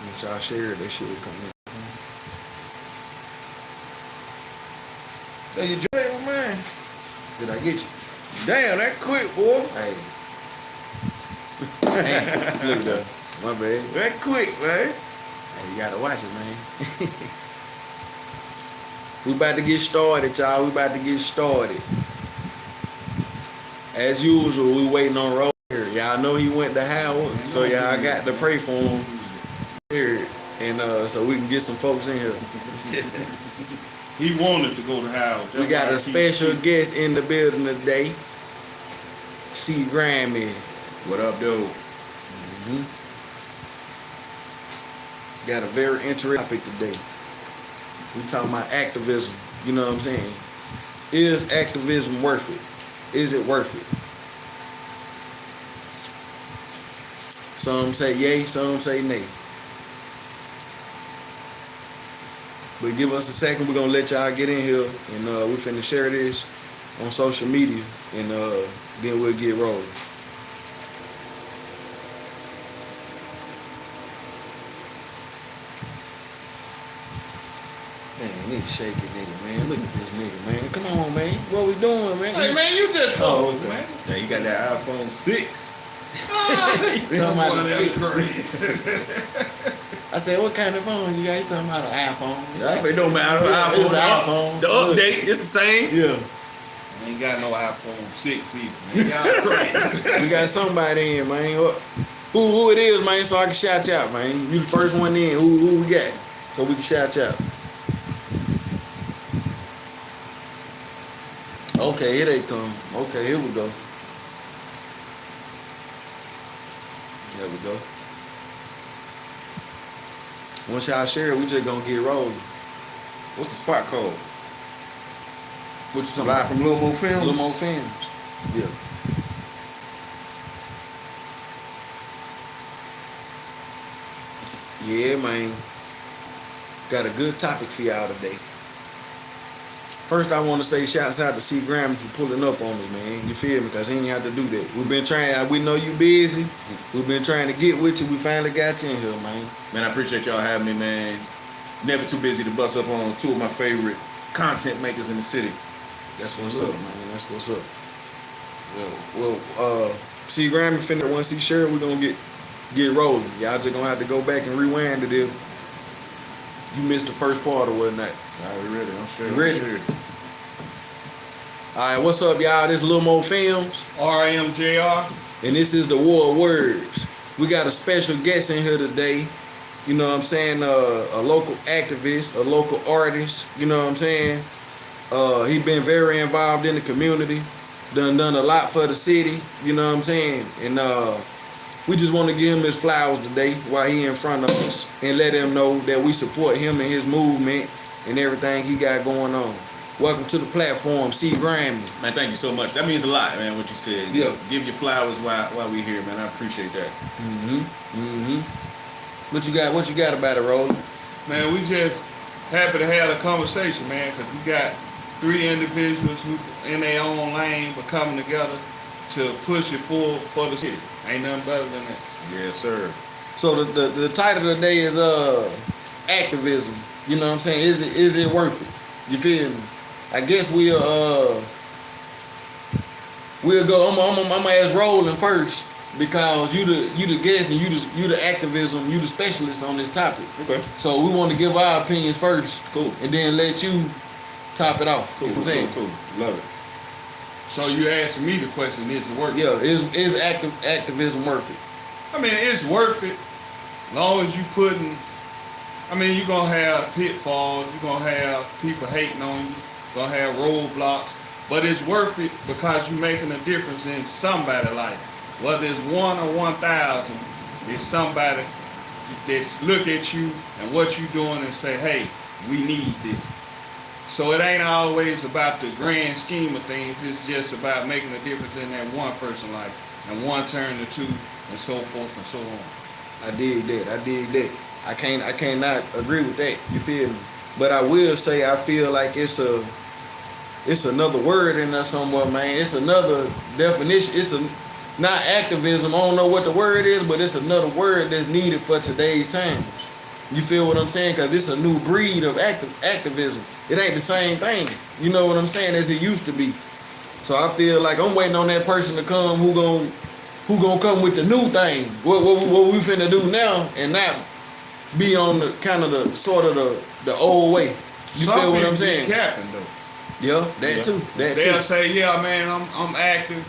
Once y'all share it, that shit will come in. Hey, you joined my man. Did I get you? Damn, that quick, boy. Hey. Hey, look though. My bad. That quick, man. Hey, you gotta watch it, man. We about to get started, y'all. We about to get started. As usual, we waiting on Roll here. Y'all know he went to Howard, so y'all got to pray for him here, and so we can get some folks in here. He wanted to go to Howard. We got a special guest in the building today. C-Grimey. What up, dude? Got a very interesting topic today. We talking about activism. You know what I'm saying? Is activism worth it? Is it worth it? Some say yay, some say nay. But give us a second. We're gonna let y'all get in here, and we finna share this on social media, and then we'll get rolling. Man, nigga shaking nigga, man. Look at this nigga, man. Come on, man. What we doing, man? Hey, man, you just Oh, okay. Man. Yeah, you got that iPhone 6. Talking about the 6. I said, what kind of phone you got? You talking about an iPhone? Yeah, it don't matter. Yeah, iPhone, it's an iPhone. The update, it's the same. Yeah. I ain't got no iPhone 6 either, man. Y'all crazy. We got somebody in, man. Who it is, man, so I can shout you out, man. You the first one in. Who we got? So we can shout you out. Okay, here they come. Okay, here we go. There we go. Once y'all share it, we just gonna get rolling. What's the spot called? What you talking Live about? from Little Mo Films? Little Mo Films. Yeah. Yeah, man. Got a good topic for y'all today. First, I want to say shouts out to C-Grimey for pulling up on me, man. You feel me? Because he ain't have to do that. We've been trying. We know you busy. We've been trying to get with you. We finally got you in here, man. Man, I appreciate y'all having me, man. Never too busy to bust up on two of my favorite content makers in the city. That's what's up, man. That's what's up. Well, C-Grimey finna, once he share, we're going to get rolling. Y'all just going to have to go back and rewind it if you missed the first part or whatnot. All right, we ready. I'm sure. You ready? All right, what's up, y'all? This is Lil Mo Films, RMJR. and this is the War of Words. We got a special guest in here today. You know what I'm saying? A local activist, a local artist. You know what I'm saying? He been very involved in the community. Done a lot for the city. You know what I'm saying? And we just want to give him his flowers today while he in front of us, and let him know that we support him and his movement and everything he got going on. Welcome to the platform, C-Grimey. Man, thank you so much. That means a lot, man, what you said. Yeah. Give your flowers while we here, man. I appreciate that. What you got about it, Roland? Man, we just happy to have a conversation, man, because we got 3 individuals who in their own lane but coming together to push it forward for the city. Ain't nothing better than that. Yes, sir. So the title of the day is activism. You know what I'm saying? Is it worth it? You feel me? I guess we'll go. I'm gonna ask Roland first, because you the guest and you the activism, you the specialist on this topic. Okay. So we want to give our opinions first. Cool. And then let you top it off. Cool. You know what I'm saying? Cool. Love it. So you asking me the question, is it worth it? Yeah, is activism worth it? I mean, it's worth it, as long as you putting, I mean, you're going to have pitfalls, you're going to have people hating on you, you're going to have roadblocks, but it's worth it because you're making a difference in somebody's life. Whether it's 1 or 1,000, there's somebody that's look at you and what you're doing and say, hey, we need this. So it ain't always about the grand scheme of things. It's just about making a difference in that one person's life, and one turn to 2, and so forth and so on. I dig that. I cannot agree with that. You feel me? But I will say I feel like it's another word in there somewhere, man. It's another definition. It's not activism. I don't know what the word is, but it's another word that's needed for today's times. You feel what I'm saying? Because this a new breed of activism. It ain't the same thing. You know what I'm saying? As it used to be. So I feel like I'm waiting on that person to come who gonna come with the new thing. What we finna do now and not be on the kind of the sort of the old way. You Some feel what I'm people saying? be capping though. Yeah, that Yeah. too. That They'll too. say, yeah, man, I'm active.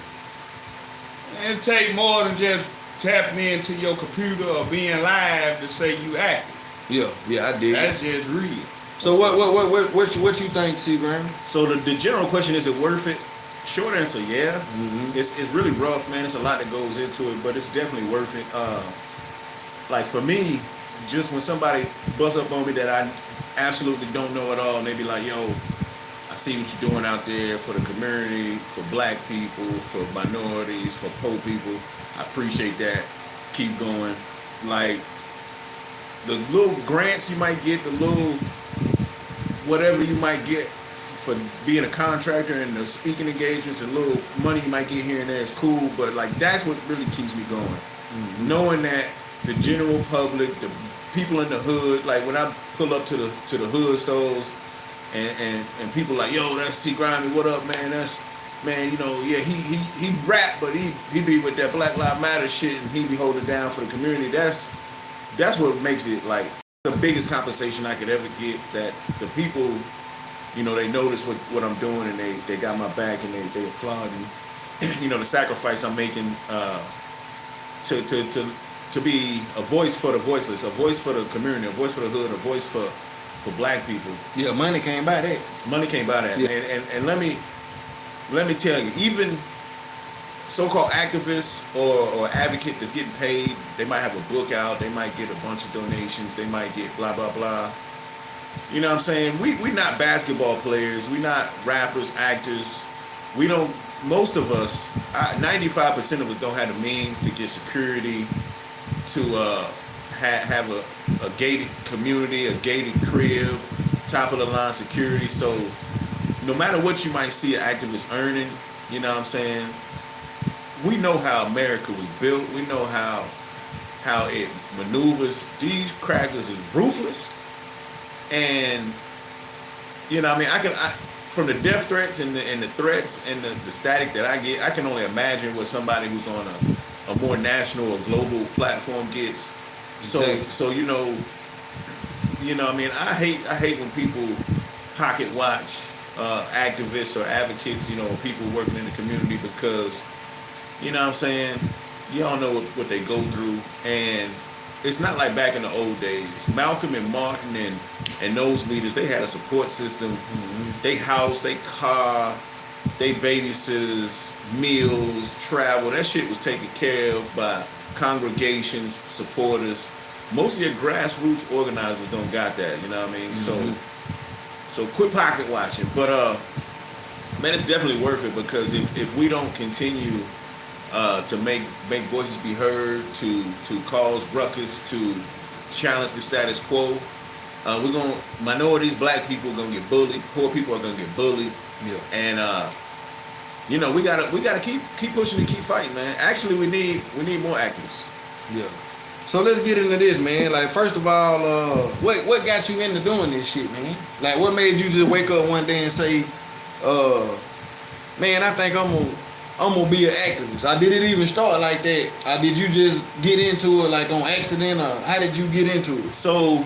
And it take more than just tapping into your computer or being live to say you active. Yeah, I did. That's just real. So what you think, C-Grimey? So the general question, is it worth it? Short answer, yeah. It's really rough, man. It's a lot that goes into it, but it's definitely worth it. Like for me, just when somebody busts up on me that I absolutely don't know at all, and they be like, yo, I see what you're doing out there for the community, for black people, for minorities, for poor people. I appreciate that. Keep going. Like the little grants you might get, the little whatever you might get for being a contractor and the speaking engagements and little money you might get here and there is cool, but like that's what really keeps me going. Knowing that the general public, the people in the hood, like when I pull up to the hood stores and people like, yo, that's C-Grimey, what up, man? That's man, you know, yeah, he rap, but he be with that Black Lives Matter shit and he be holding down for the community. That's what makes it like the biggest compensation I could ever get, that the people, you know, they notice what I'm doing and they got my back and they applaud and you know, the sacrifice I'm making to be a voice for the voiceless, a voice for the community, a voice for the hood, a voice for black people. Yeah, money came by that. Money came by that. Yeah. And let me tell you, even so-called activists or advocate that's getting paid, they might have a book out, they might get a bunch of donations, they might get blah, blah, blah. You know what I'm saying? We're not basketball players, we're not rappers, actors. We don't, most of us, 95% of us don't have the means to get security, to have a gated community, a gated crib, top of the line security. So no matter what you might see an activist earning, you know what I'm saying? We know how America was built. We know how it maneuvers. These crackers is ruthless. And you know, I mean, from the death threats and the threats and the static that I get, I can only imagine what somebody who's on a more national or global platform gets. So you know, I mean, I hate when people pocket watch activists or advocates, you know, people working in the community, because you know what I'm saying, you don't know what they go through. And it's not like back in the old days. Malcolm and Martin and those leaders, they had a support system. They house, they car, they babysitters, meals, travel. That shit was taken care of by congregations, supporters. Most of your grassroots organizers don't got that, you know what I mean? So quit pocket watching. But man, it's definitely worth it, because if we don't continue to make voices be heard, to cause ruckus, to challenge the status quo, minorities, black people are gonna get bullied, poor people are gonna get bullied. Yeah. And you know, we gotta keep pushing and keep fighting, man. Actually, we need more activists. Yeah. So let's get into this, man. Like, first of all, what got you into doing this shit, man? Like, what made you just wake up one day and say, man, I think I'm gonna be an activist? Did it even start like that? Did you just get into it like on accident, or how did you get into it? So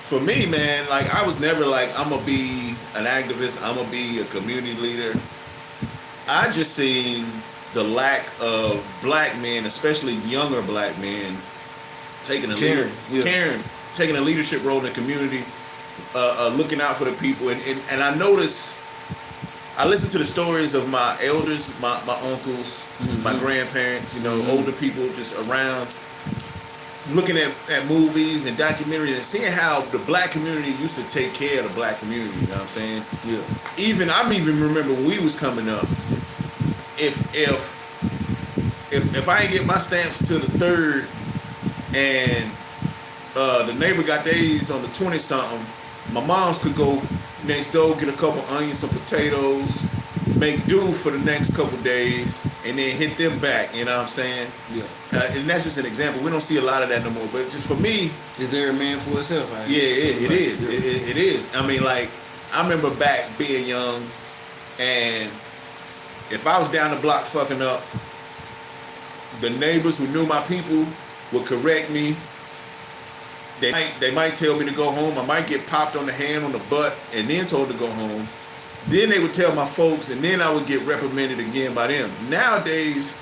for me, man, like I was never like, I'm gonna be an activist, I'm gonna be a community leader. I just seen the lack of black men, especially younger black men, taking a taking a leadership role in the community, looking out for the people. And I noticed, I listened to the stories of my elders, my uncles, my grandparents, you know, older people just around, looking at movies and documentaries and seeing how the black community used to take care of the black community, you know what I'm saying? Yeah. I even remember when we was coming up, if I ain't get my stamps to the 3rd and the neighbor got theirs on the 20-something, my moms could go next door, get a couple onions, some potatoes, make do for the next couple days, and then hit them back, you know what I'm saying? Yeah. and that's just an example. We don't see a lot of that no more. But just for me, Is every man for himself? yeah, it is. It is. I mean, like, I remember back being young, and if I was down the block fucking up, the neighbors who knew my people would correct me. They might tell me to go home. I might get popped on the hand, on the butt, and then told to go home. Then they would tell my folks, and then I would get reprimanded again by them. Nowadays,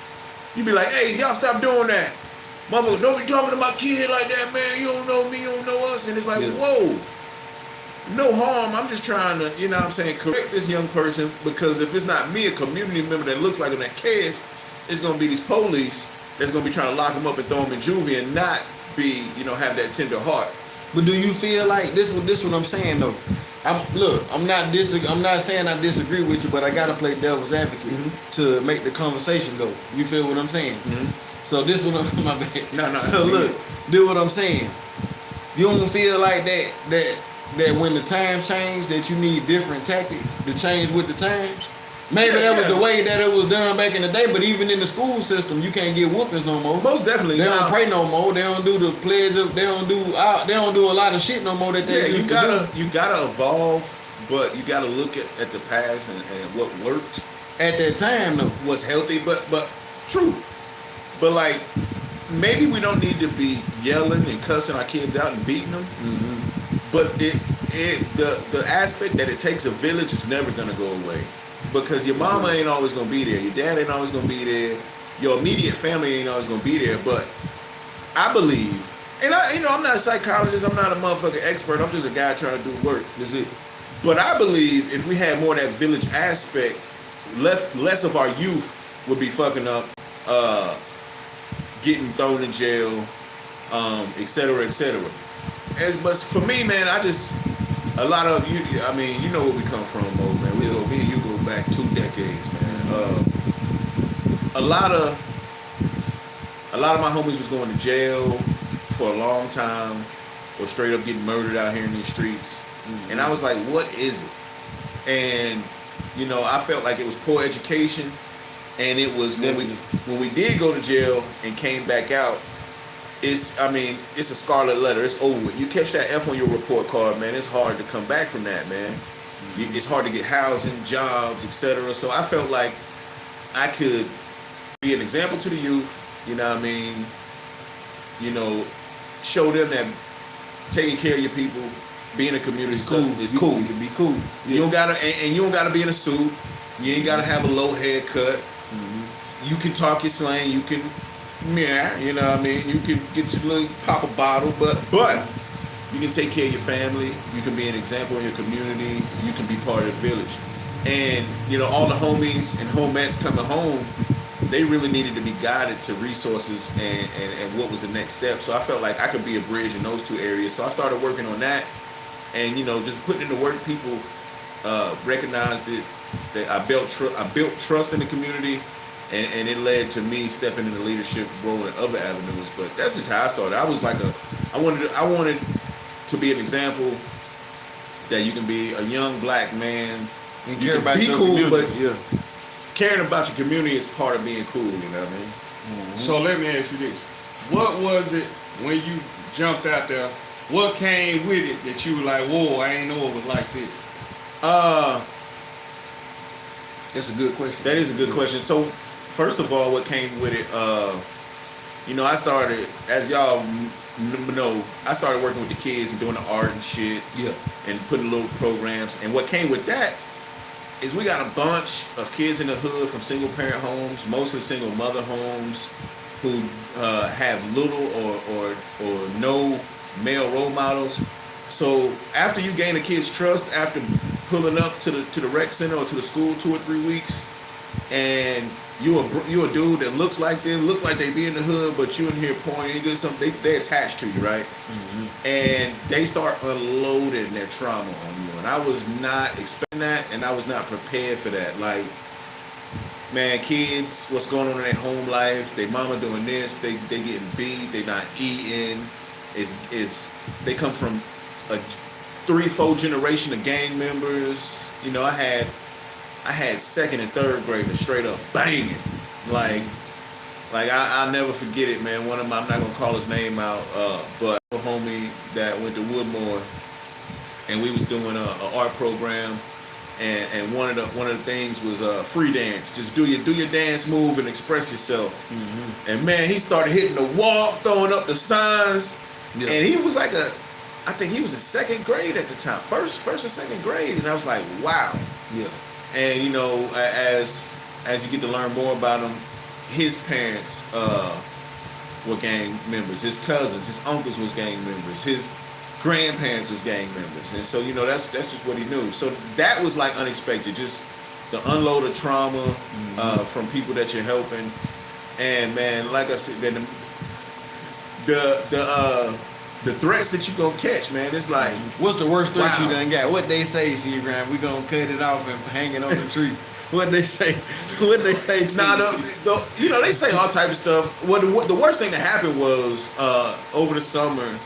you be like, hey, y'all stop doing that. Mama, don't be talking to my kid like that, man. You don't know me, you don't know us. And it's like, whoa, no harm. I'm just trying to, you know what I'm saying, correct this young person, because if it's not me, a community member that looks like him that cares, it's going to be these police that's going to be trying to lock him up and throw him in juvie and not be, you know, have that tender heart. But do you feel like this? What I'm saying though. I'm not saying I disagree with you, but I gotta play devil's advocate to make the conversation go. You feel what I'm saying? So this what I'm my bad. No. So look, do what I'm saying. You don't feel like that when the times change that you need different tactics to change with the times? Maybe that was the way that it was done back in the day, but even in the school system, you can't get whoopings no more. Most definitely. They don't pray no more. They don't do the pledge. They don't do a lot of shit no more that they used to do. You gotta evolve, but you gotta look at the past and what worked At that time though. was healthy, but true. But like, maybe we don't need to be yelling and cussing our kids out and beating them. But the aspect that it takes a village is never gonna go away. Because your mama ain't always gonna be there, your dad ain't always gonna be there, your immediate family ain't always gonna be there. But I believe, and I'm not a psychologist, I'm not a motherfucking expert, I'm just a guy trying to do work. That's it. But I believe if we had more of that village aspect, less of our youth would be fucking up, getting thrown in jail, et cetera, et cetera. But for me, man, a lot of you, I mean, you know where we come from, Mo, man. Me and you go back 2 decades, man. A lot of my homies was going to jail for a long time, or straight up getting murdered out here in these streets. And I was like, what is it? And you know, I felt like it was poor education, and it was when we did go to jail and came back out. It's a scarlet letter. It's over with. You catch that F on your report card, man, it's hard to come back from that, man. It's hard to get housing, jobs, etc. So I felt like I could be an example to the youth, you know what I mean? You know, show them that taking care of your people, being a community is cool. You can be cool. You don't gotta, and you don't gotta be in a suit. You ain't gotta have a low haircut. You can talk your slang. You can, you know what I mean? You can get your little pop a bottle, but you can take care of your family. You can be an example in your community. You can be part of the village. And, you know, all the homies and homettes coming home, they really needed to be guided to resources and what was the next step. So I felt like I could be a bridge in those 2 areas. So I started working on that. And, you know, just putting in the work, people recognized it, that I built trust in the community. And it led to me stepping into leadership role in other avenues. But that's just how I started. I was like I wanted to be an example that you can be a young black man. And you care can about be your cool, community. but caring about your community is part of being cool, you know what I mean? So let me ask you this. What was it when you jumped out there? What came with it that you were like, whoa, I ain't know it was like this? That's a good question. That is a good question. So, first of all, what came with it, you know, I started, as y'all know, I started working with the kids and doing the art and shit. Yeah. And putting little programs. And what came with that is we got a bunch of kids in the hood from single parent homes, mostly single mother homes, who have little or no male role models. So after you gain a kid's trust, after pulling up to the rec center or to the school 2 or 3 weeks, and you a dude that looks like them, look like they be in the hood, but you in here pouring, you get something, they attached to you, right? And they start unloading their trauma on you. And I was not expecting that, and I was not prepared for that. Like, man, kids, what's going on in their home life? They mama doing this, they getting beat, they not eating. They come from a 3-4 generation of gang members. You know, I had 2nd and 3rd graders straight up banging. Like, Like I'll never forget it, man. One of my, I'm not gonna call his name out, but a homie that went to Woodmore, and we was doing a art program, and one of the things was free dance. Just do your dance move and express yourself. Mm-hmm. And man, he started hitting the wall, throwing up the signs, and he was like I think he was in second grade at the time, first or second grade, and I was like, wow. Yeah. And you know, as you get to learn more about him, his parents were gang members, his cousins, his uncles was gang members, his grandparents was gang members, and so you know that's just what he knew. So that was like unexpected, just the unload of trauma from people that you're helping, and man, like I said, then the threats that you gonna catch, man, it's like, what's the worst threat you done got? What they say, C-Grimey? We gonna cut it off and hang it on the tree. What they say? What they say? You know, they say all type of stuff. What the worst thing that happened was over the summer,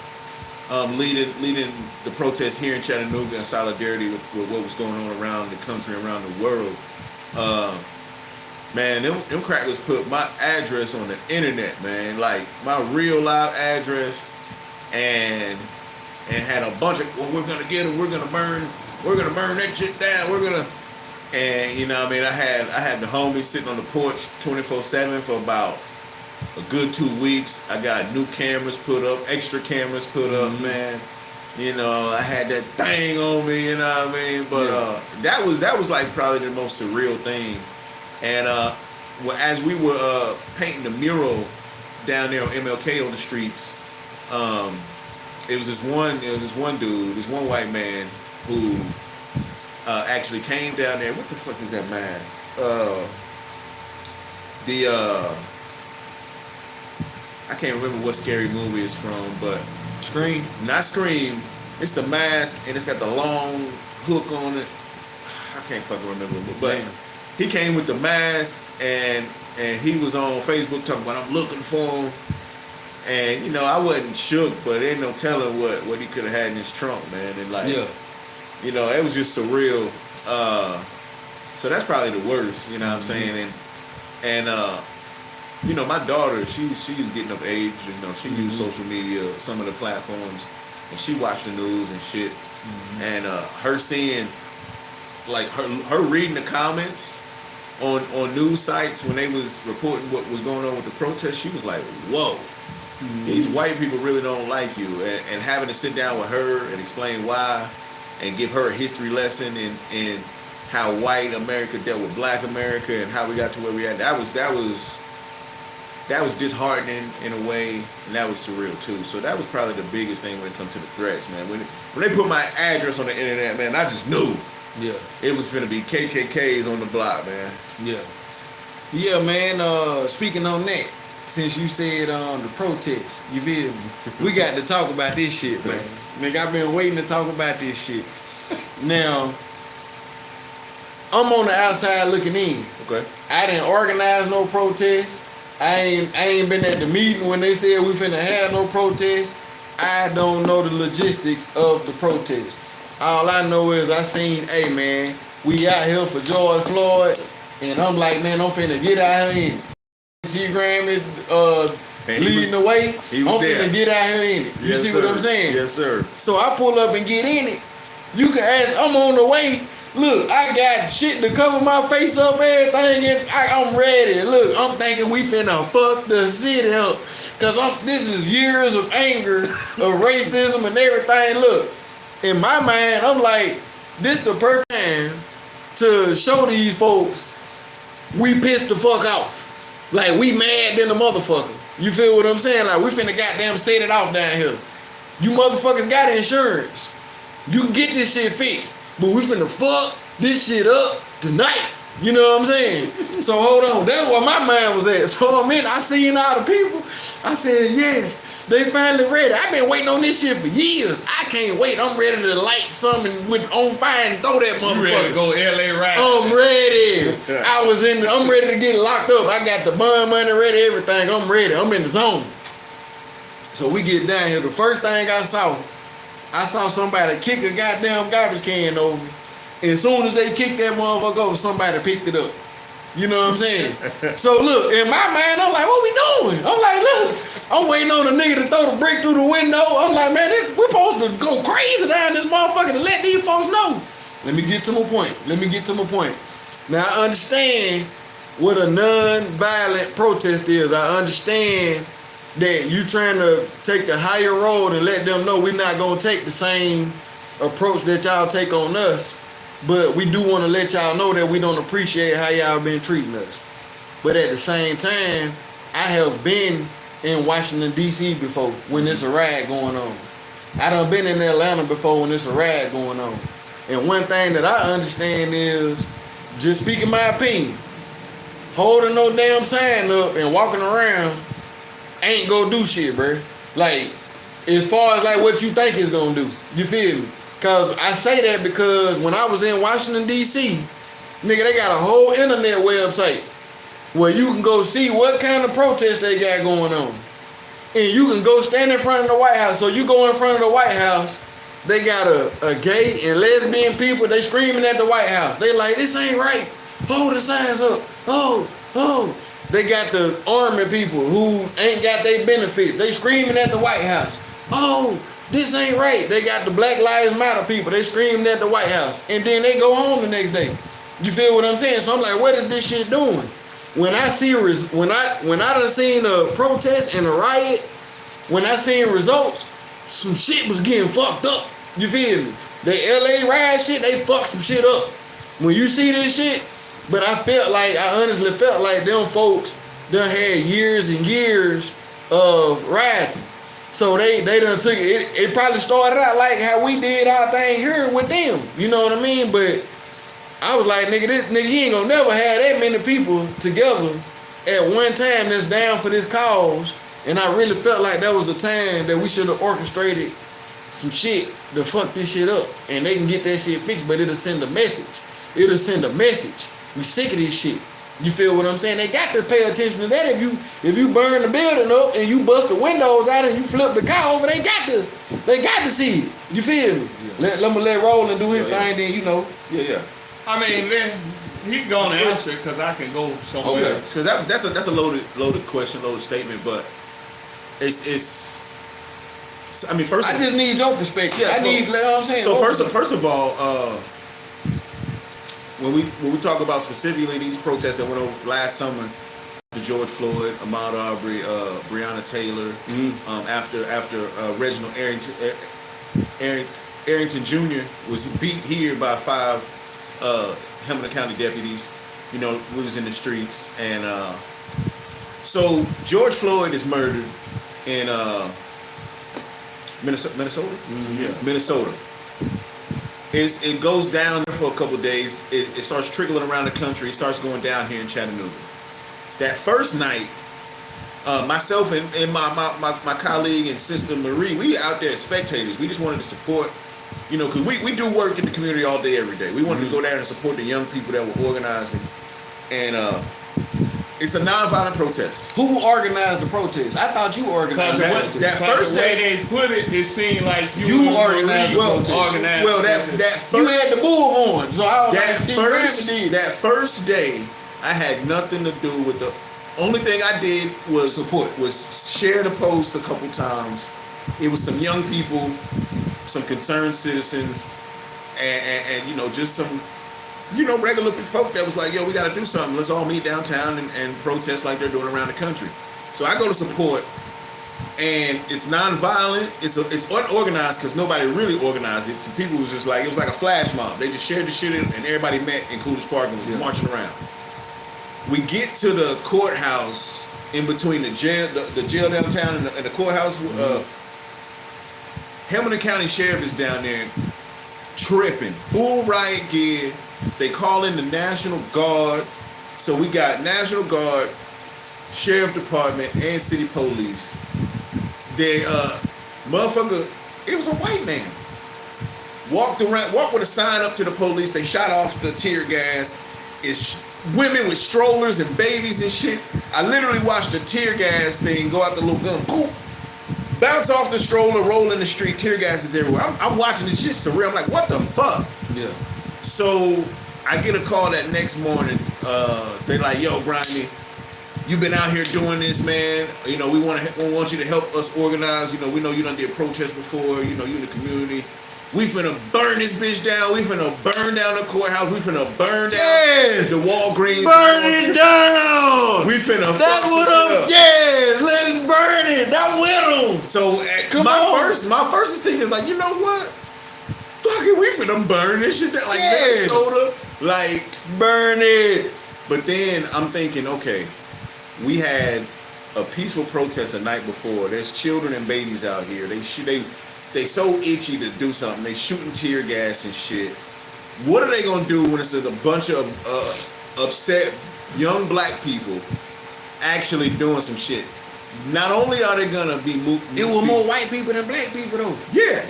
leading the protests here in Chattanooga in solidarity with what was going on around the country, around the world. Man, them crackers put my address on the internet, man, like my real live address, and had a bunch of, well, we're gonna get them, we're gonna burn that shit down, and you know what I mean, I had the homies sitting on the porch 24/7 for about a good 2 weeks. I got new cameras put up, extra cameras put up, man. You know, I had that thing on me, you know what I mean? But that was like probably the most surreal thing. And well, as we were painting the mural down there on MLK on the streets, it was this one dude, this one white man who actually came down there. What the fuck is that mask? I can't remember what scary movie it's from, but Scream. Not Scream. It's the mask, and it's got the long hook on it. I can't fucking remember, but he came with the mask, and he was on Facebook talking about, I'm looking for him. And you know, I wasn't shook, but ain't no telling what he could have had in his trunk, man. And like, you know, it was just surreal. So that's probably the worst, you know what I'm saying? And you know, my daughter, she's getting of age. You know, she used social media, some of the platforms, and she watched the news and shit. And her seeing, like, her reading the comments on news sites when they was reporting what was going on with the protest, she was like, whoa, these white people really don't like you. And having to sit down with her and explain why, and give her a history lesson in how white America dealt with black America and how we got to where we at. That was disheartening in a way, and that was surreal too. So that was probably the biggest thing when it comes to the threats, man. When they put my address on the internet, man, I just knew. Yeah. It was finna be KKKs on the block, man. Yeah. Yeah, man, speaking on that, since you said the protest, you feel me? We got to talk about this shit, man. Nigga, I've been waiting to talk about this shit. Now, I'm on the outside looking in. Okay. I didn't organize no protest. I ain't been at the meeting when they said we finna have no protest. I don't know the logistics of the protest. All I know is I seen, hey man, we out here for George Floyd, and I'm like, man, I'm finna get out here in it. C-Grimey leading the way. I'm finna get out here in it. You see what I'm saying? Yes, sir. So I pull up and get in it. You can ask, I'm on the way. Look, I got shit to cover my face up, everything, and I'm ready. Look, I'm thinking we finna fuck the city up. Cause this is years of anger, of racism and everything. Look, in my mind, I'm like, this the perfect time to show these folks we pissed the fuck off. Like, we mad than the motherfucker. You feel what I'm saying? Like, we finna goddamn set it off down here. You motherfuckers got insurance. You can get this shit fixed. But we finna fuck this shit up tonight. You know what I'm saying? So hold on. That's where my mind was at. So I seen all the people. I said, yes, they finally ready. I've been waiting on this shit for years. I can't wait. I'm ready to light something on fire and throw that motherfucker. You ready to go LA right? I'm ready. I'm ready to get locked up. I got the bond money ready, everything. I'm ready. I'm in the zone. So we get down here. The first thing I saw somebody kick a goddamn garbage can over. And as soon as they kicked that motherfucker over, somebody picked it up. You know what I'm saying? So look, in my mind, I'm like, what we doing? I'm like, look, I'm waiting on a nigga to throw the brick through the window. I'm like, man, we're supposed to go crazy down this motherfucker to let these folks know. Let me get to my point. Now, I understand what a non-violent protest is. I understand that you trying to take the higher road and let them know we're not going to take the same approach that y'all take on us. But we do want to let y'all know that we don't appreciate how y'all been treating us. But at the same time, I have been in Washington, D.C. before when there's a riot going on. I done been in Atlanta before when there's a riot going on. And one thing that I understand is, just speaking my opinion, holding no damn sign up and walking around ain't gonna do shit, bro. Like, as far as like what you think it's gonna do. You feel me? Cause I say that because when I was in Washington, D.C., nigga, they got a whole internet website where you can go see what kind of protest they got going on. And you can go stand in front of the White House. So you go in front of the White House, they got a gay and lesbian people, they screaming at the White House. They like, this ain't right. Hold the signs up. Oh. They got the army people who ain't got their benefits. They screaming at the White House. Oh, this ain't right. They got the Black Lives Matter people. They screaming at the White House. And then they go home the next day. You feel what I'm saying? So I'm like, what is this shit doing? When I done seen a protest and a riot, when I seen results, some shit was getting fucked up. You feel me? The LA riot shit, they fucked some shit up. When you see this shit, but I honestly felt like them folks done had years and years of rioting. So they done took it. It probably started out like how we did our thing here with them. You know what I mean? But I was like, nigga, you ain't gonna never have that many people together at one time that's down for this cause. And I really felt like that was a time that we should have orchestrated some shit to fuck this shit up. And they can get that shit fixed, but it'll send a message. We sick of this shit. You feel what I'm saying? They got to pay attention to that. If you burn the building up and you bust the windows out and you flip the car over, they got to see it. You feel me? Yeah. Let me let Roland do his thing, then you know. Yeah. I mean, he gonna answer it because I can go somewhere. Okay, so that's a loaded question, loaded statement, but it's. I mean, I just need your perspective. You know what I'm saying. So first of all, when we talk about specifically these protests that went on last summer, George Floyd, Ahmaud Arbery, Breonna Taylor, after Reginald Arrington Jr. was beat here by 5 Hamilton County deputies. You know, we was in the streets, and so George Floyd is murdered in Minnesota. Minnesota. It goes down there for a couple of days. It starts trickling around the country. It starts going down here in Chattanooga. That first night, myself and my colleague and sister Marie, we out there as spectators. We just wanted to support, you know, because we do work in the community all day, every day. We wanted to go down and support the young people that were organizing. And it's a nonviolent protest. Who organized the protest? I thought you organized the protest. That first day, the way they put it, it seemed like you organized the protest. Well, that first, you had the bull on, so I was that first day, I had nothing to do with the. Only thing I did was support. Was share the post a couple times. It was some young people, some concerned citizens, and you know, just some, you know, regular folk that was like, yo, we got to do something. Let's all meet downtown and protest like they're doing around the country. So I go to support, and it's nonviolent. It's unorganized because nobody really organized it. Some people was just like, it was like a flash mob. They just shared the shit and everybody met in Coolidge Park and was marching around. We get to the courthouse in between the jail downtown and the courthouse. Hamilton County Sheriff is down there tripping, full riot gear. They call in the National Guard. So we got National Guard, Sheriff Department, and City Police. They, motherfucker, it was a white man. Walked with a sign up to the police. They shot off the tear gas. It's women with strollers and babies and shit. I literally watched the tear gas thing go out the little gun. Boom. Bounce off the stroller, roll in the street, tear gas is everywhere. I'm watching this shit surreal. I'm like, what the fuck? Yeah. So I get a call that next morning. They're like, "Yo, Grimy, you been out here doing this, man. You know, we want you to help us organize. You know, we know you done did protests before. You know, you in the community. We finna burn this bitch down. We finna burn down the courthouse. We finna burn down the Walgreens. Burn it down. We finna. That's what I'm. Yeah, let's burn it. I'm with them. So my first instinct is like, you know what? Fuck it, we finna burn this shit down. Like Minnesota, like burn it. But then I'm thinking, okay, we had a peaceful protest the night before. There's children and babies out here. They so itchy to do something. They shooting tear gas and shit. What are they gonna do when it's a bunch of upset young black people actually doing some shit? Not only are they gonna be moved, it was more white people than black people though. Yeah.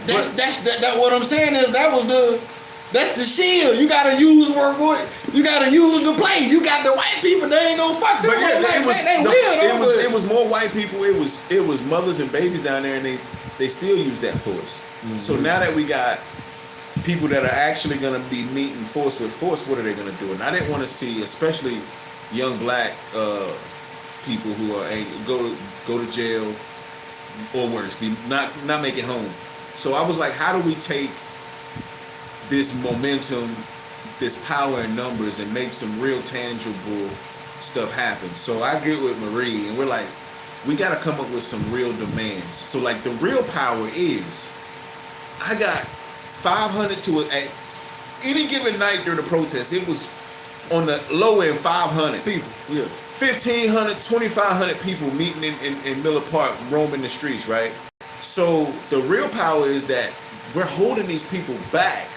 That's what I'm saying is that's the shield. You gotta use you gotta use the play. You got the white people, they ain't gonna fuck them. But yeah, it was more white people. It was mothers and babies down there, and they still use that force. Mm-hmm. So now that we got people that are actually gonna be meeting force with force, what are they gonna do? And I didn't want to see, especially young black people who are go to jail or worse, not make it home. So I was like, how do we take this momentum, this power in numbers, and make some real tangible stuff happen? So I get with Marie, and we're like, we got to come up with some real demands. So like the real power is, I got 500 at any given night during the protest. It was on the low end 500 people. Yeah. 1,500, 2,500 people meeting in Miller Park, roaming the streets, right? So the real power is that we're holding these people back.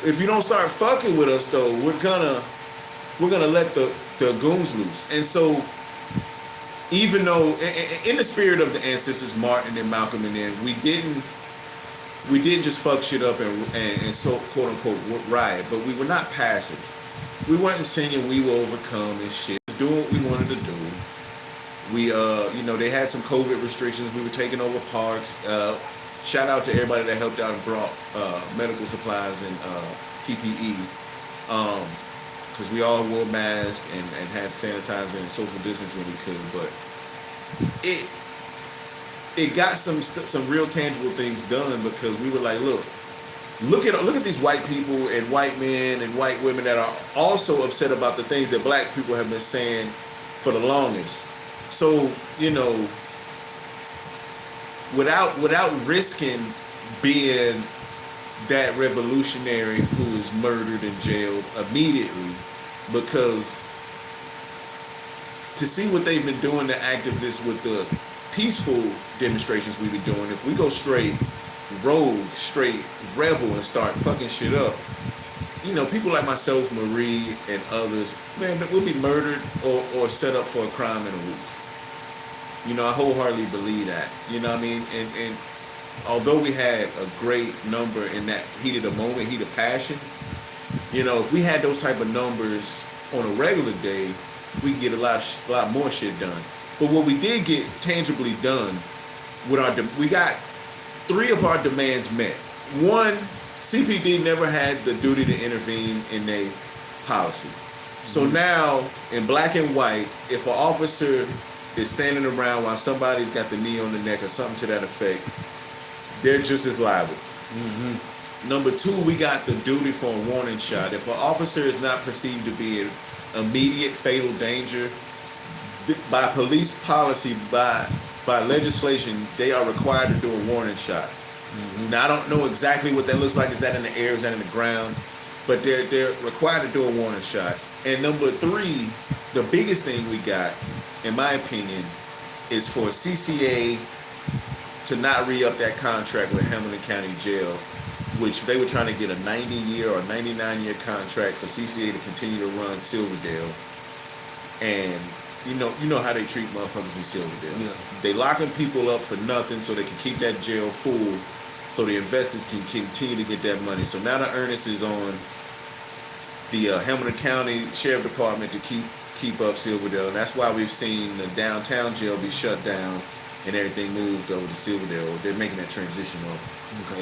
If you don't start fucking with us, though, we're gonna let the goons loose. And so, even though in the spirit of the ancestors, Martin and Malcolm and them, we didn't just fuck shit up and so quote unquote riot, but we were not passive. We weren't singing "We Will Overcome" and shit. Doing what we wanted to do. We they had some COVID restrictions. We were taking over parks. Shout out to everybody that helped out and brought medical supplies and PPE. Because we all wore masks and had sanitizer and social distance when we could. But it got some real tangible things done, because we were like, look at these white people and white men and white women that are also upset about the things that black people have been saying for the longest. So, without risking being that revolutionary who is murdered and jailed immediately, because to see what they've been doing to activists with the peaceful demonstrations we've been doing, if we go straight rogue, straight rebel and start fucking shit up, people like myself, Marie, and others, man, we'll be murdered or set up for a crime in a week. I wholeheartedly believe that. You know what I mean? And although we had a great number in that heat of the moment, heat of passion, if we had those type of numbers on a regular day, we get a lot more shit done. But what we did get tangibly done we got 3 of our demands met. 1, CPD never had the duty to intervene in a policy. So now, in black and white, if an officer is standing around while somebody's got the knee on the neck or something to that effect, they're just as liable. Mm-hmm. Number 2, we got the duty for a warning shot. If an officer is not perceived to be in immediate fatal danger, by police policy, by legislation, they are required to do a warning shot. Mm-hmm. Now, I don't know exactly what that looks like. Is that in the air? Is that in the ground? But they're required to do a warning shot. And number 3, the biggest thing we got, in my opinion, is for CCA to not re-up that contract with Hamilton County Jail, which they were trying to get a 90-year or 99-year contract for CCA to continue to run Silverdale. And you know how they treat motherfuckers in Silverdale. Yeah. They locking people up for nothing so they can keep that jail full, so the investors can continue to get that money. So now the earnest is on the Hamilton County Sheriff Department to keep up Silverdale. And that's why we've seen the downtown jail be shut down and everything moved over to Silverdale. They're making that transition over. Okay.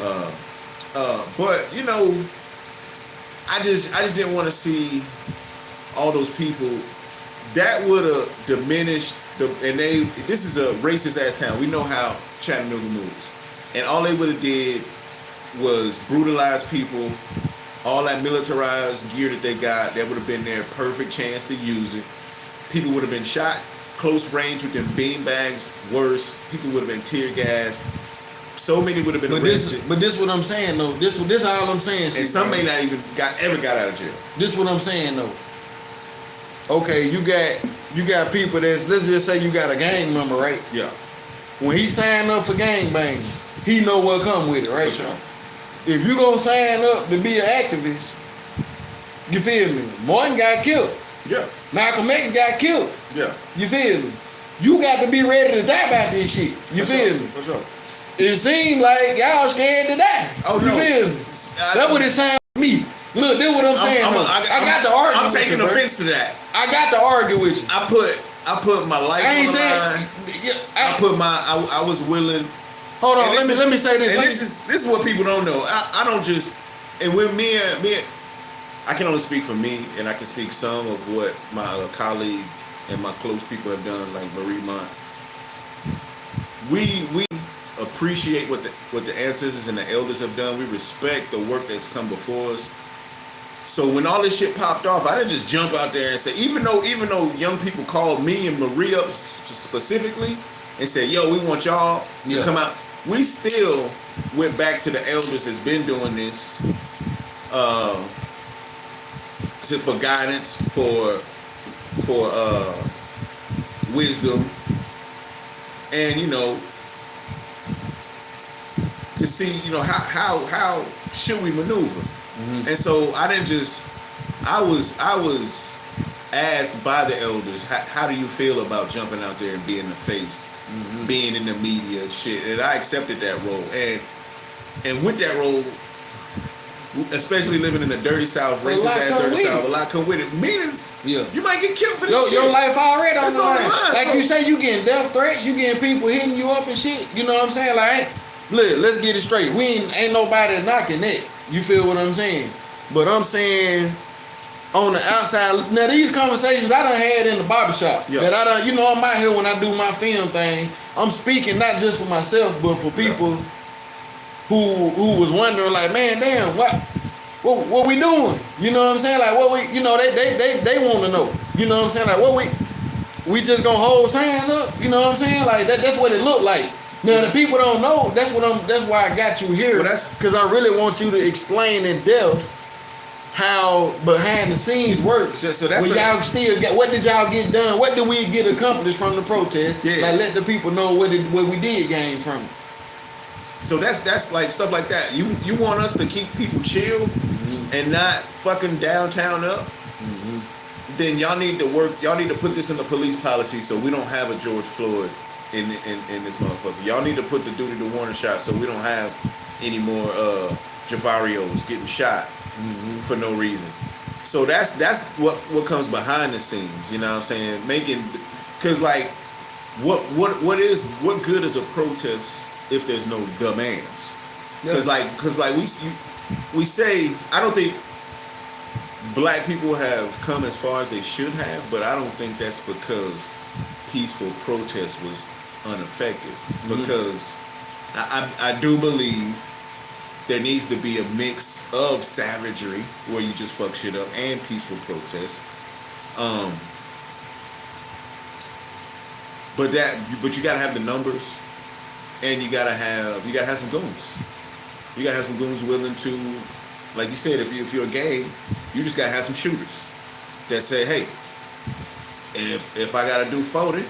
But I just didn't want to see all those people. That would have diminished this is a racist ass town. We know how Chattanooga moves. And all they would have did was brutalize people. All that militarized gear that they got, that would have been their perfect chance to use it. People would have been shot close range with them bean bags. Worse, people would have been tear gassed. So many would have been arrested. But this what I'm saying though. This all I'm saying. And some may not even ever got out of jail. This what I'm saying though. Okay, you got people let's just say you got a gang member, right? Yeah. When he signed up for gang banging, he know what come with it, right? For sure. If you gonna sign up to be an activist, you feel me? Martin got killed. Yeah. Malcolm X got killed. Yeah. You feel me? You got to be ready to die about this shit. You feel me? For sure. It seemed like y'all scared to die. Oh, you no. feel me? That's what it sounds to me. Look, that's what I'm saying. I got to argue. I'm taking with you, offense to that. I got to argue with you. I put my life on the line. I was willing. Hold on, let me say this. And this is what people don't know. I don't just, and with me, I can only speak for me, and I can speak some of what my colleagues and my close people have done, like Marie Mont. We appreciate what the ancestors and the elders have done. We respect the work that's come before us. So when all this shit popped off, I didn't just jump out there and say, even though young people called me and Marie up specifically and said, yo, we want y'all to come out, we still went back to the elders that's been doing this for guidance, for wisdom, and to see how should we maneuver. Mm-hmm. And so I was asked by the elders, how do you feel about jumping out there and being the face, being in the media, shit? And I accepted that role. And with that role, especially living in the dirty South, racist ass dirty South, a lot come with it. Meaning, you might get killed for this shit. Your life already on the line. Like so, you say, you getting death threats, you getting people hitting you up and shit. You know what I'm saying? Like, look, let's get it straight. We ain't nobody knocking that. You feel what I'm saying? But I'm saying on the outside, now these conversations I done had in the barbershop. Yeah. That I done, I'm out here when I do my film thing. I'm speaking not just for myself, but for people who was wondering, like, man, damn, what we doing? You know what I'm saying? Like, what we, they want to know. You know what I'm saying? Like, what we just gonna hold signs up? You know what I'm saying? Like that's what it looked like. Now the people don't know. That's why I got you here. Because I really want you to explain in depth how behind the scenes works. So that's y'all still get. What did y'all get done? What did we get accomplished from the protest? Yeah. Like let the people know what we did gain from it. So that's like stuff like that. You want us to keep people chill and not fucking downtown up? Then y'all need to work. Y'all need to put this in the police policy so we don't have a George Floyd in this motherfucker. Y'all need to put the duty to warning shot so we don't have any more Javarios getting shot for no reason. So that's what comes behind the scenes. You know what I'm saying? Because like what good is a protest if there's no demands? Because like we say, I don't think black people have come as far as they should have, but I don't think that's because peaceful protest was unaffected. Because I do believe there needs to be a mix of savagery where you just fuck shit up and peaceful protest. But you gotta have the numbers, and you gotta have some goons. You gotta have some goons willing to, like you said, if you're a gang, you just gotta have some shooters that say, hey, if I gotta do 40,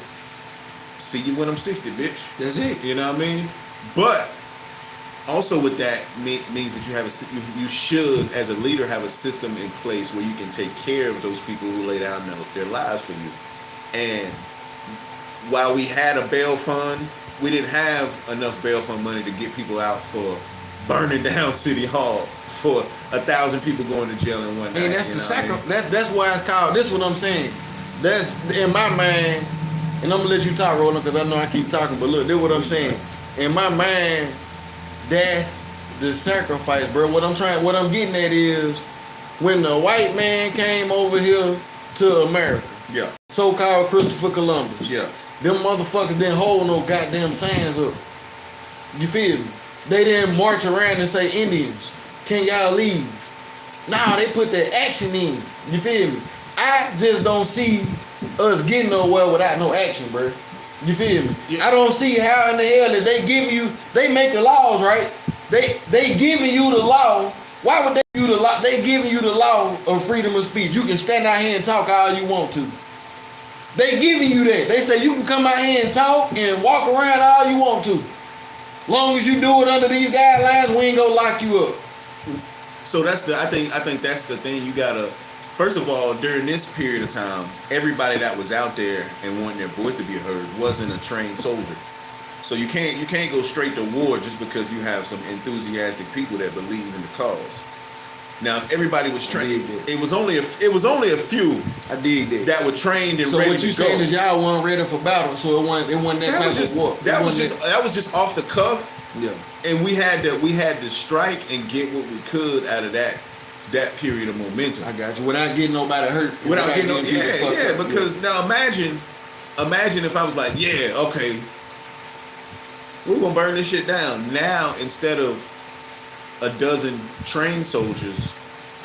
see you when I'm 60, bitch. That's it. You know what I mean? But also with that means that you should, as a leader, have a system in place where you can take care of those people who lay down their lives for you. And while we had a bail fund, we didn't have enough bail fund money to get people out for burning down City Hall, for 1,000 people going to jail in one night. And that's the sacrifice. That's why it's called. This is what I'm saying. That's in my mind, and I'm gonna let you talk, Roland, because I know I keep talking. But look, this is what I'm saying. In my mind, that's the sacrifice, bro. What I'm getting at is, when the white man came over here to America, Yeah. so-called Christopher Columbus, Yeah. them motherfuckers didn't hold no goddamn signs up. You feel me? They didn't march around and say, Indians, can y'all leave? Nah, they put that action in. You feel me? I just don't see us getting nowhere without no action, bro. You feel me? Yeah. I don't see how in the hell that they give you, they make the laws, right? They giving you the law. Why would they give you the law? They giving you the law of freedom of speech. You can stand out here and talk all you want to. They giving you that. They say you can come out here and talk and walk around all you want to. Long as you do it under these guidelines, we ain't gonna lock you up. So that's the I think that's the thing you gotta. First of all, during this period of time, everybody that was out there and wanting their voice to be heard wasn't a trained soldier. So you can't go straight to war just because you have some enthusiastic people that believe in the cause. Now, if everybody was trained, it was only a few. I dig that. That were trained and So ready what you to go. saying is y'all weren't ready for battle, so it wasn't that type of war. That was just off the cuff. Yeah. And we had to strike and get what we could out of that period of momentum. I got you. Without getting nobody hurt. Without getting people fucked up. because now imagine if I was like, yeah, okay, we're gonna burn this shit down. Now instead of a dozen trained soldiers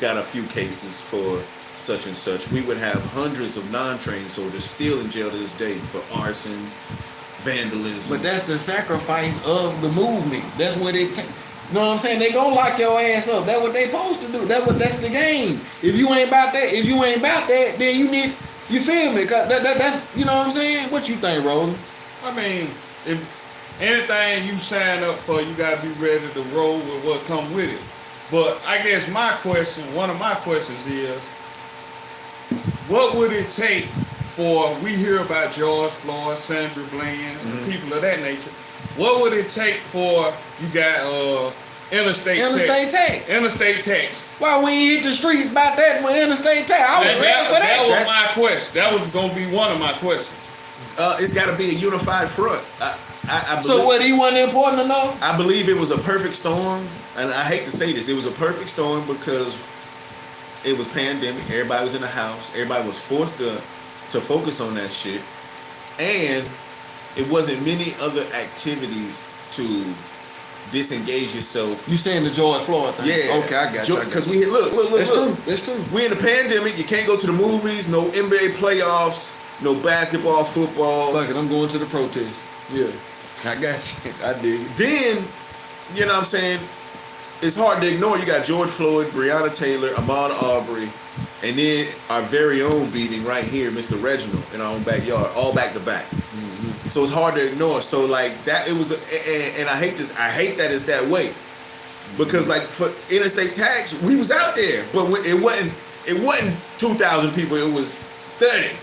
got a few cases for such and such, we would have hundreds of non-trained soldiers still in jail to this day for arson, vandalism. But that's the sacrifice of the movement. That's what it takes. You know what I'm saying? They gonna lock your ass up. That's what they supposed to do. That's the game. If you ain't about that, then you need. You feel me? 'Cause that's you know what I'm saying. What you think, Roland? I mean, if anything you sign up for, you gotta be ready to roll with what come with it. But I guess one of my questions is, what would it take for, we hear about George Floyd, Sandra Bland, and people of that nature. What would it take for, you got interstate tax? Interstate tax. Why we ain't hit the streets about that with interstate tax? I was ready for that. That was my question. That was gonna be one of my questions. It's got to be a unified front. I believe, So what, he wasn't important enough? I believe it was a perfect storm, and I hate to say this, it was a perfect storm because it was pandemic. Everybody was in the house. Everybody was forced to focus on that shit, and it wasn't many other activities to disengage yourself. You saying the George Floyd thing? Yeah. Okay, I got you. Because we look. That's true. That's true. We in the pandemic. You can't go to the movies. No NBA playoffs. No basketball, football. Fuck it, I'm going to the protest. Yeah. I got you. I dig it. Then, you know what I'm saying? It's hard to ignore. You got George Floyd, Breonna Taylor, Ahmaud Arbery, and then our very own beating right here, Mr. Reginald, in our own backyard, all back to back. Mm-hmm. So it's hard to ignore. So like that, it was the, and I hate this. I hate that it's that way, because like for interstate tax, we was out there, but it wasn't 2,000 people. It was 30.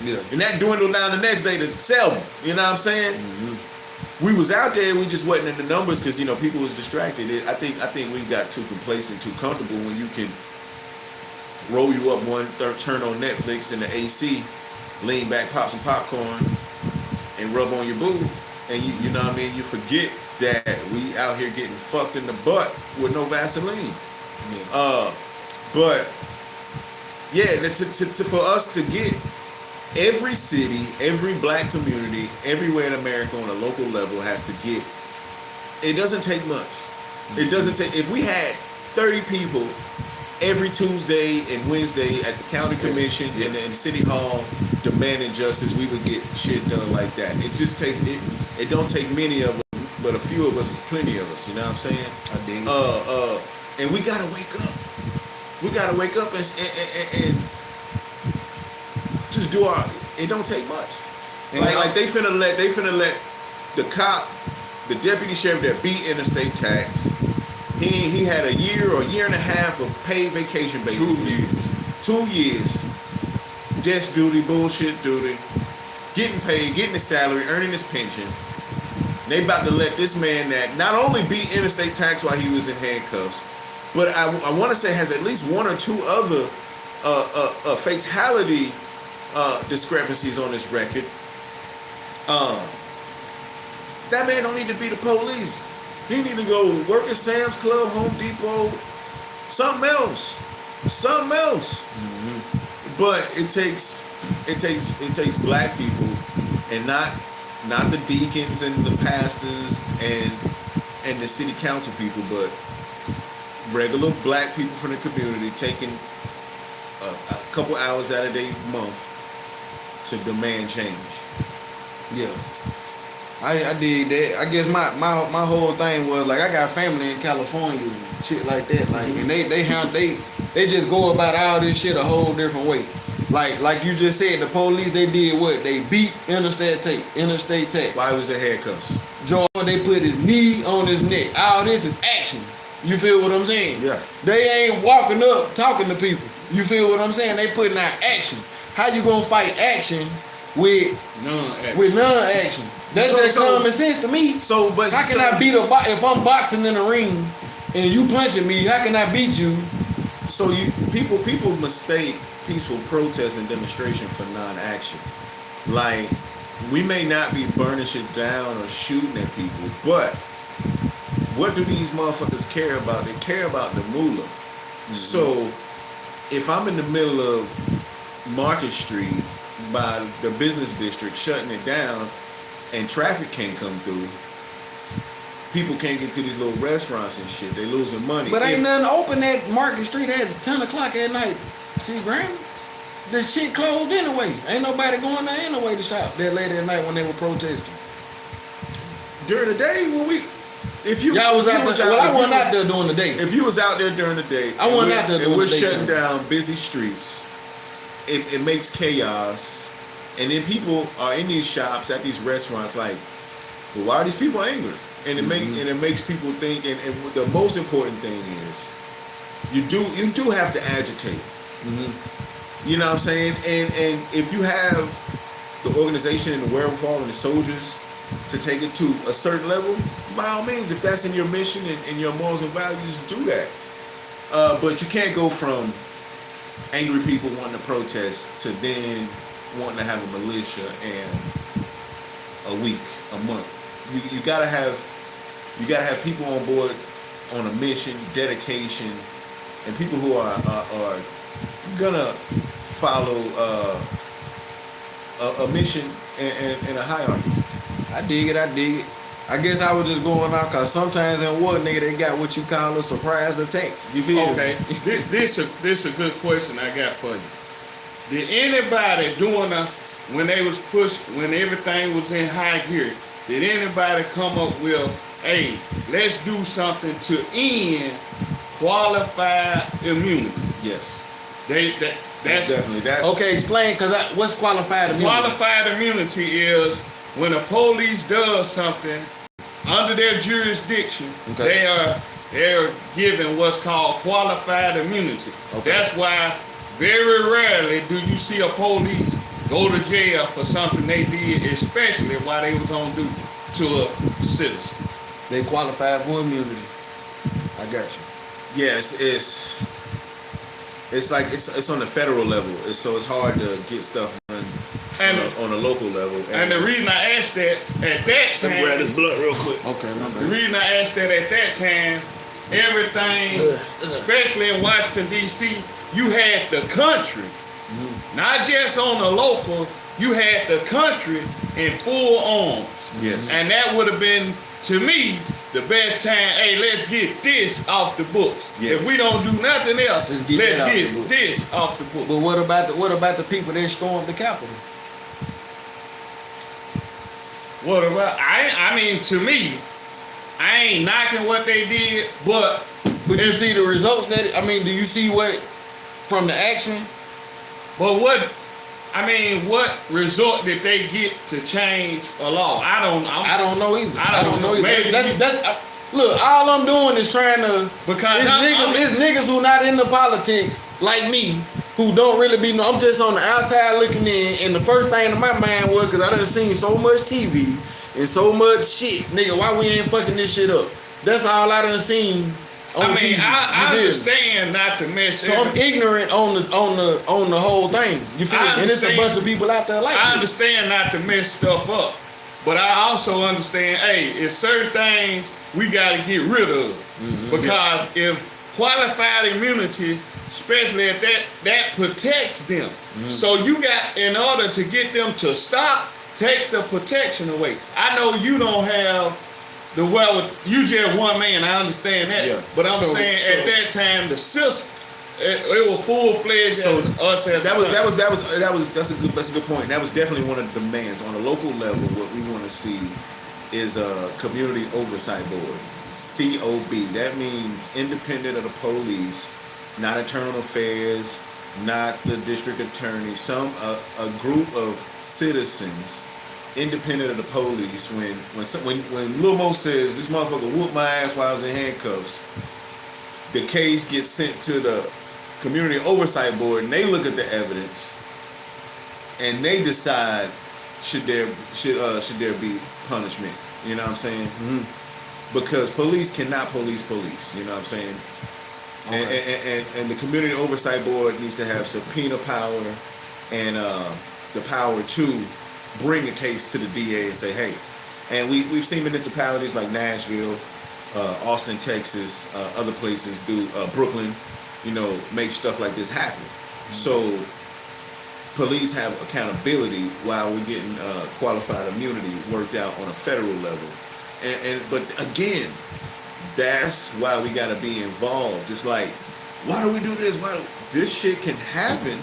Yeah. And that dwindled down the next day to 7. You know what I'm saying? Mm-hmm. We was out there, we just wasn't in the numbers because, you know, people was distracted. I think we got too complacent, too comfortable when you can roll you up turn on Netflix in the AC, lean back, pop some popcorn, and rub on your boob. And you know what I mean? You forget that we out here getting fucked in the butt with no Vaseline. Yeah. But yeah, for us to get every city, every black community, everywhere in America on a local level has to get. It doesn't take much. It doesn't take. If we had 30 people every Tuesday and Wednesday at the county commission and the city hall demanding justice, we would get shit done like that. It just takes. It don't take many of them, but a few of us is plenty of us. You know what I'm saying? I dig. And we gotta wake up. We gotta wake up and just do our. It don't take much. Like they finna let the cop, the deputy sheriff that beat interstate tax. He had a year or a year and a half of paid vacation, basically. 2 years. Desk duty, bullshit duty, getting paid, getting his salary, earning his pension. They about to let this man that not only beat interstate tax while he was in handcuffs, but I want to say has at least 1 or 2 other fatality discrepancies on his record. That man don't need to be the police. He need to go work at Sam's Club, Home Depot, something else. something else. But it takes black people, and not the deacons and the pastors and the city council people, but regular black people from the community taking a couple hours out of their month to demand change. Yeah. I did that. I guess my whole thing was like I got family in California and shit like that. Like and they just go about all this shit a whole different way. Like you just said, the police they did what? They beat interstate tax. Why was it handcuffs? George, they put his knee on his neck. All this is action. You feel what I'm saying? Yeah. They ain't walking up talking to people. You feel what I'm saying? They putting out action. How you gonna fight action with non-action? That's just common sense to me. So, but how can I beat if I'm boxing in the ring and you punching me? How can I beat you? So people mistake peaceful protest and demonstration for non-action. Like, we may not be burning shit down or shooting at people, but what do these motherfuckers care about? They care about the moolah. So if I'm in the middle of Market Street by the business district shutting it down and traffic can't come through, people can't get to these little restaurants and shit. They losing money. But ain't nothing open at Market Street at 10 o'clock at night. C-Grimey? The shit closed anyway. Ain't nobody going there anyway to shop that late at night when they were protesting. During the day when I wasn't out there during the day. If you was out there during the day, I wasn't out there during the day. And we're shutting down busy streets. It makes chaos. And then people are in these shops, at these restaurants, like, well, why are these people angry? And it makes people think. And the most important thing is, you do have to agitate. You know what I'm saying? And if you have the organization and the wherewithal and the soldiers to take it to a certain level, by all means, if that's in your mission and your morals and values, do that. But you can't go from angry people wanting to protest to then wanting to have a militia and a week, a month. You gotta have people on board on a mission, dedication, and people who are gonna follow a mission and a hierarchy. I dig it. I guess I was just going out because sometimes in war, nigga, they got what you call a surprise attack. You feel okay? This a good question I got for you. Did anybody when everything was in high gear, did anybody come up with, hey, let's do something to end qualified immunity? Yes. That's definitely okay. Explain, because what's qualified immunity? Qualified immunity is when the police does something under their jurisdiction, they're given what's called qualified immunity. Okay. That's why very rarely do you see a police go to jail for something they did, especially while they was on duty to a citizen. They qualified for immunity. I got you. Yes, it's like it's on the federal level, so it's hard to get stuff done on a local level. And the reason I asked that at that time, grab this blood real quick. Okay, my bad. The reason I asked that at that time, everything, especially in Washington D.C., you had the country, not just on the local. You had the country in full arms. Yes, and that would have been, to me, the best time. Hey, let's get this off the books. Yes. If we don't do nothing else, let's get this off the books. But what about the people that stormed the Capitol? What about? I mean, to me, I ain't knocking what they did, but you see the results do you see what from the action? But what result did they get to change a law? I don't know either. I don't know either. Look, all I'm doing is trying to, because it's niggas who not into politics like me, who don't really be. I'm just on the outside looking in, and the first thing in my mind was, because I done seen so much TV and so much shit, nigga, why we ain't fucking this shit up? That's all I done seen. I understand not to mess. So I'm ignorant on the whole thing. You feel me? And it's a bunch of people out there like I understand not to mess stuff up, but I also understand, hey, it's certain things we got to get rid of, because if qualified immunity especially if that protects them. So you got, in order to get them to stop, take the protection away. I know you don't have the you just one man, I understand that. Yeah. But I'm So saying at that time the system, it was full fledged So as us as that's a good point. That was definitely one of the demands on a local level. What we want to see is a community oversight board, COB. That means independent of the police, not internal affairs, not the district attorney. A group of citizens, independent of the police. When Lil Mo says this motherfucker whooped my ass while I was in handcuffs, the case gets sent to the community oversight board, and they look at the evidence, and they decide should there be punishment. You know what I'm saying? Mm-hmm. Because police cannot police. You know what I'm saying? Okay. And the community oversight board needs to have subpoena power and the power to bring a case to the DA and say, hey. And we've seen municipalities like Nashville, Austin, Texas, other places do, Brooklyn, make stuff like this happen. Mm-hmm. So police have accountability while we're getting qualified immunity worked out on a federal level. But again, that's why we got to be involved. It's like, why do we do this? This shit can happen?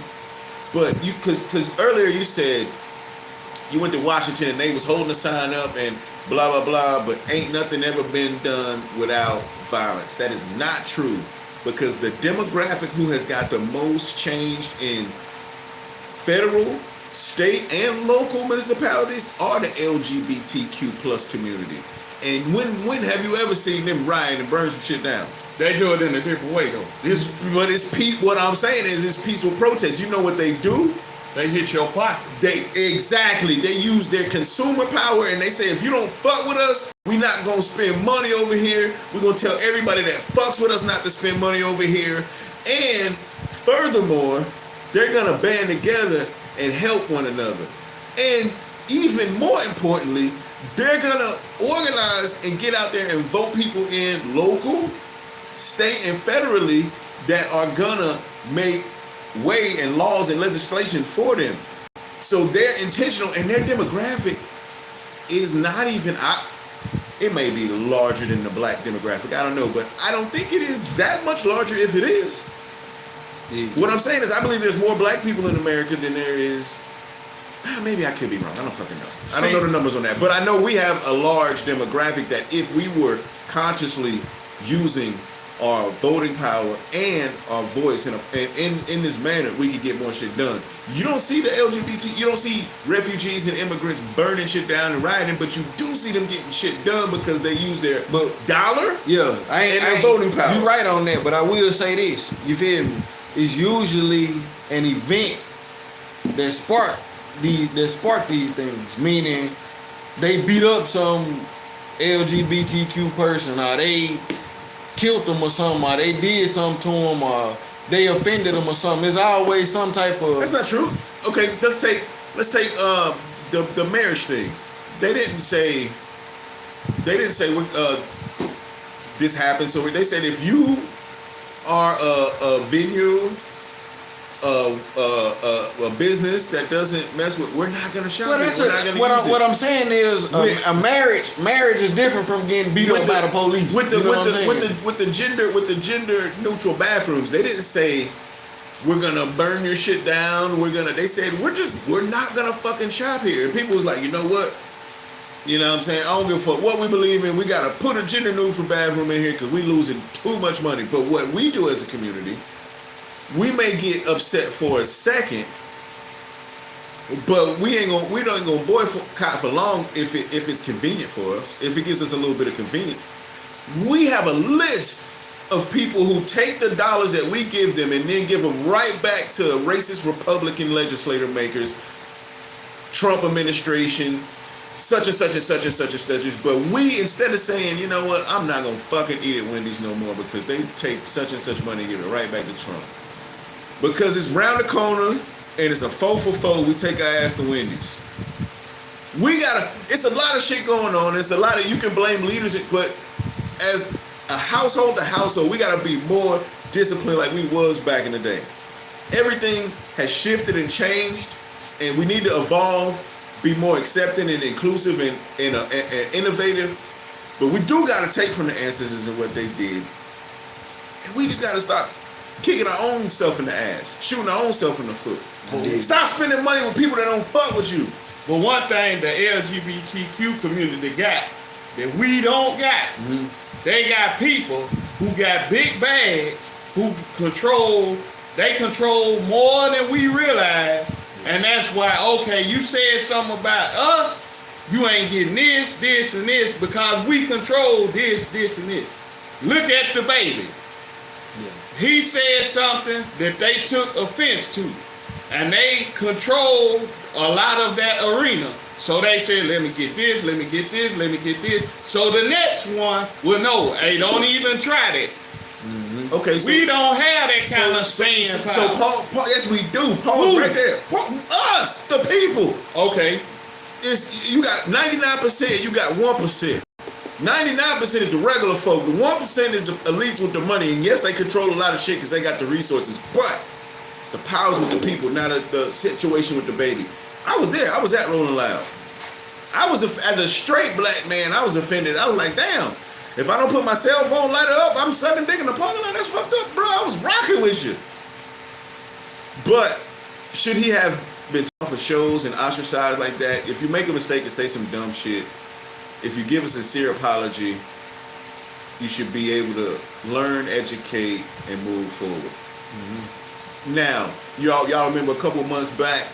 But because earlier you said you went to Washington and they was holding a sign up and blah, blah, blah, but ain't nothing ever been done without violence. That is not true, because the demographic who has got the most changed in federal, state, and local municipalities are the LGBTQ plus community. And when have you ever seen them riot and burn some shit down? They do it in a different way, though. What I'm saying is it's peaceful protest. You know what they do? They hit your pocket. They use their consumer power, and they say, if you don't fuck with us, we not gonna spend money over here. We're gonna tell everybody that fucks with us not to spend money over here. And furthermore, they're gonna band together and help one another. And even more importantly, they're gonna organize and get out there and vote people in local, state, and federally that are gonna make way and laws and legislation for them. So they're intentional, and their demographic is not even, it may be larger than the black demographic, I don't know, but I don't think it is that much larger if it is. Yeah. What I'm saying is I believe there's more black people in America than there is, maybe I could be wrong, I don't fucking know. I don't know the numbers on that, but I know we have a large demographic that if we were consciously using our voting power and our voice in this manner, we could get more shit done. You don't see the LGBT, you don't see refugees and immigrants burning shit down and rioting, but you do see them getting shit done because they use their dollar and their voting power. You're right on that, but I will say this, you feel me? It's usually an event that spark these things, meaning they beat up some LGBTQ person, or they killed them or something, or they did something to them, or they offended them or something. There's always some type of... That's not true. Okay, let's take the marriage thing. They didn't say this happened. So they said if you are a venue, a business that doesn't mess with, we're not gonna shop it. What I'm saying is a marriage is different from getting beat up by the police. With the gender neutral bathrooms, they didn't say we're gonna burn your shit down. They said we're not gonna fucking shop here. And people was like, you know what? You know what I'm saying? I don't give a fuck what we believe in. We gotta put a gender neutral bathroom in here because we losing too much money. But what we do as a community, we may get upset for a second, but we don't gonna boycott for long if it's convenient for us. If it gives us a little bit of convenience, we have a list of people who take the dollars that we give them and then give them right back to racist Republican legislator makers, Trump administration, such and such and such and such and such. But we, instead of saying, you know what, I'm not gonna fucking eat at Wendy's no more because they take such and such money and give it right back to Trump. Because it's round the corner and it's a 4 for 4, we take our ass to Wendy's. It's a lot of shit going on. It's a lot of, you can blame leaders, but as a household to household, we gotta be more disciplined like we was back in the day. Everything has shifted and changed, and we need to evolve, be more accepting and inclusive and innovative. But we do got to take from the ancestors and what they did, and we just got to stop kicking our own self in the ass, shooting our own self in the foot. Stop spending money with people that don't fuck with you. But one thing the LGBTQ community got that we don't got, they got people who got big bags, who control more than we realize. And that's why, okay, you said something about us, you ain't getting this, this, and this because we control this, this, and this. Look at the baby. Yeah. He said something that they took offense to. And they controlled a lot of that arena. So they said, let me get this, let me get this, let me get this. So the next one will know, hey, don't even try that. Mm-hmm. Okay, so we don't have that kind of staying power. So Paul, yes, we do. Paul's right there. Us, the people. Okay. You got 99%, you got 1%. 99% is the regular folk. The 1% is the elites with the money. And yes, they control a lot of shit because they got the resources. But the powers with the people, not the situation with the baby. I was there. I was at Rolling Loud. As a straight black man, I was offended. I was like, damn, if I don't put my cell phone lighter up, I'm sucking dick in the parking lot. That's fucked up, bro. I was rocking with you. But should he have been off of shows and ostracized like that? If you make a mistake and say some dumb shit, if you give a sincere apology, you should be able to learn, educate, and move forward. Mm-hmm. Now, y'all remember a couple months back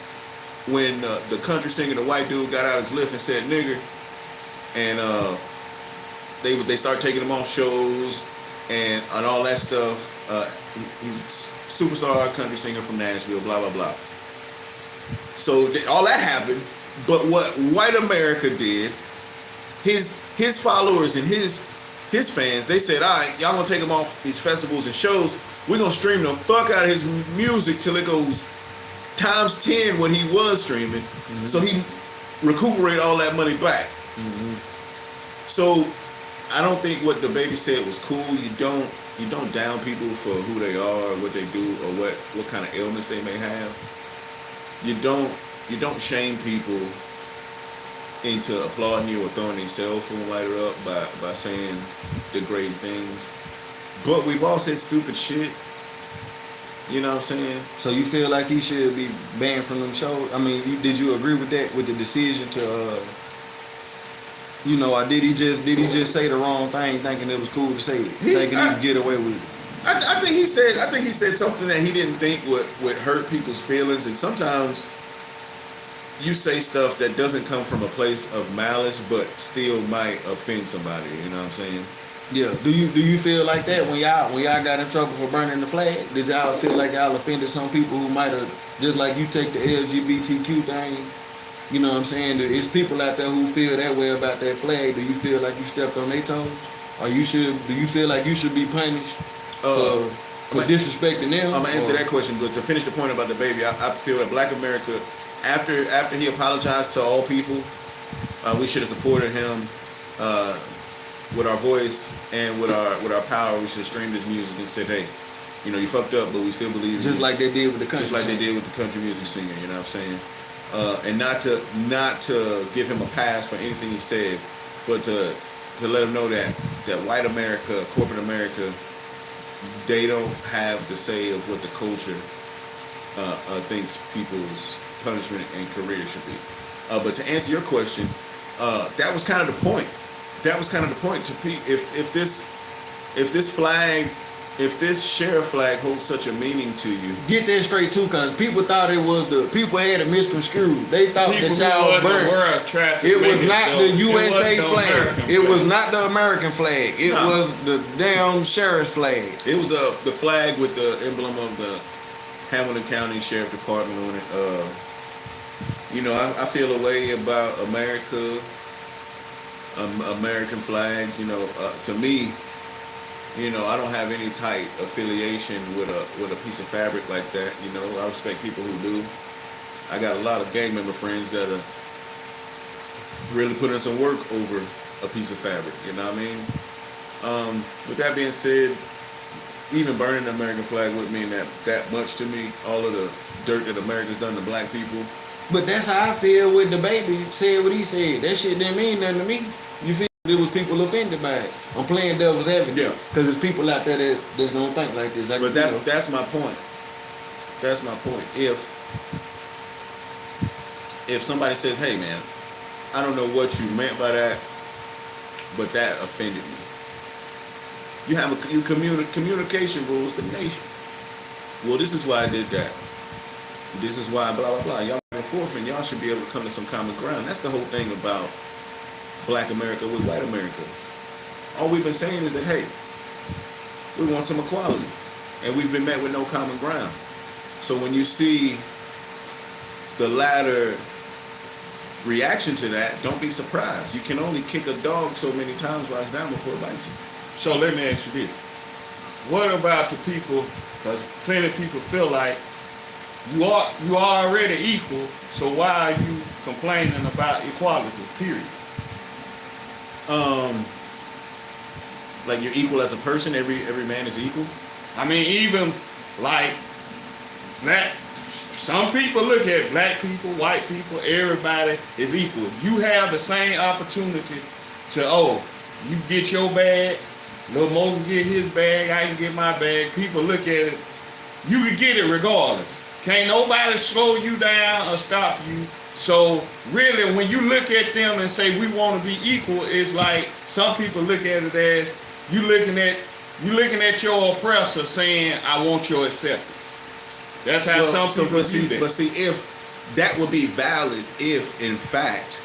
when the country singer, the white dude, got out his lift and said nigger, and they start taking him off shows and all that stuff. He's a superstar country singer from Nashville, blah blah blah. So all that happened, but what white America did, his followers and his fans, they said, all right, y'all gonna take him off these festivals and shows. We're gonna stream the fuck out of his music till it goes times 10 what he was streaming. Mm-hmm. So he recuperate all that money back. Mm-hmm. So I don't think what the baby said was cool. You don't down people for who they are, what they do, or what kind of ailments they may have. You don't shame people into applauding you or throwing their cell phone lighter up by saying degrading things. But we've all said stupid shit. You know what I'm saying? So you feel like he should be banned from them shows? I mean, did you agree with that, with the decision to, or did he just say the wrong thing, thinking it was cool to say it, thinking he could get away with it? I think he said something that he didn't think would hurt people's feelings, and sometimes you say stuff that doesn't come from a place of malice, but still might offend somebody. You know what I'm saying? Yeah. Do you feel like that when y'all got in trouble for burning the flag? Did y'all feel like y'all offended some people who might have, just like you take the LGBTQ thing? You know what I'm saying? There's people out there who feel that way about that flag. Do you feel like you stepped on their toes? Or do you feel like you should be punished for disrespecting them? I'm gonna answer that question, but to finish the point about the baby, I feel that Black America, after he apologized to all people, we should have supported him with our voice and with our power. We should have streamed his music and said, hey, you fucked up, but we still believe in you. Just like they did with the country. Just like they did with the country music singer. You know what I'm saying? And not to give him a pass for anything he said, but to let him know that white America, corporate America, they don't have the say of what the culture thinks people's punishment and career should be. But to answer your question, that was kind of the point. That was kind of the point. If this flag, if this sheriff flag holds such a meaning to you, get that straight too, because people thought it was people had it misconstrued. They thought that y'all burned. It was not the USA flag. It was not the American flag. It was the damn sheriff's flag. It was the flag with the emblem of the Hamilton County Sheriff Department on it. I feel a way about America, American flags. To me, I don't have any tight affiliation with a piece of fabric like that. I respect people who do. I got a lot of gang member friends that are really putting in some work over a piece of fabric. You know what I mean? With that being said, even burning the American flag wouldn't mean that much to me. All of the dirt that America's done to black people. But that's how I feel with the baby said what he said. That shit didn't mean nothing to me. You feel? There was people offended by it. I'm playing devil's advocate. Yeah. Because there's people out there that's gonna think like this. But that's my point. That's my point. If somebody says, "Hey, man, I don't know what you meant by that, but that offended me." You have communication rules the nation. Well, this is why I did that. This is why blah blah blah. Y'all back and forth, and y'all should be able to come to some common ground. That's the whole thing about Black America with white America. All we've been saying is that, hey, we want some equality, and we've been met with no common ground. So when you see the latter reaction to that, don't be surprised. You can only kick a dog so many times while it's down before it bites you. So let me ask you this. What about the people, because plenty of people feel like you are already equal, so why are you complaining about equality, period? Like you're equal as a person, every man is equal? I mean, even like that, some people look at black people, white people, everybody is equal. You have the same opportunity to, you get your bag, Lil Mo can get his bag, I can get my bag. People look at it, you can get it regardless. Can't nobody slow you down or stop you. So really, when you look at them and say we want to be equal, it's like some people look at it as you looking at your oppressor saying, I want your acceptance. That's how some people see that. But see, if that would be valid, if in fact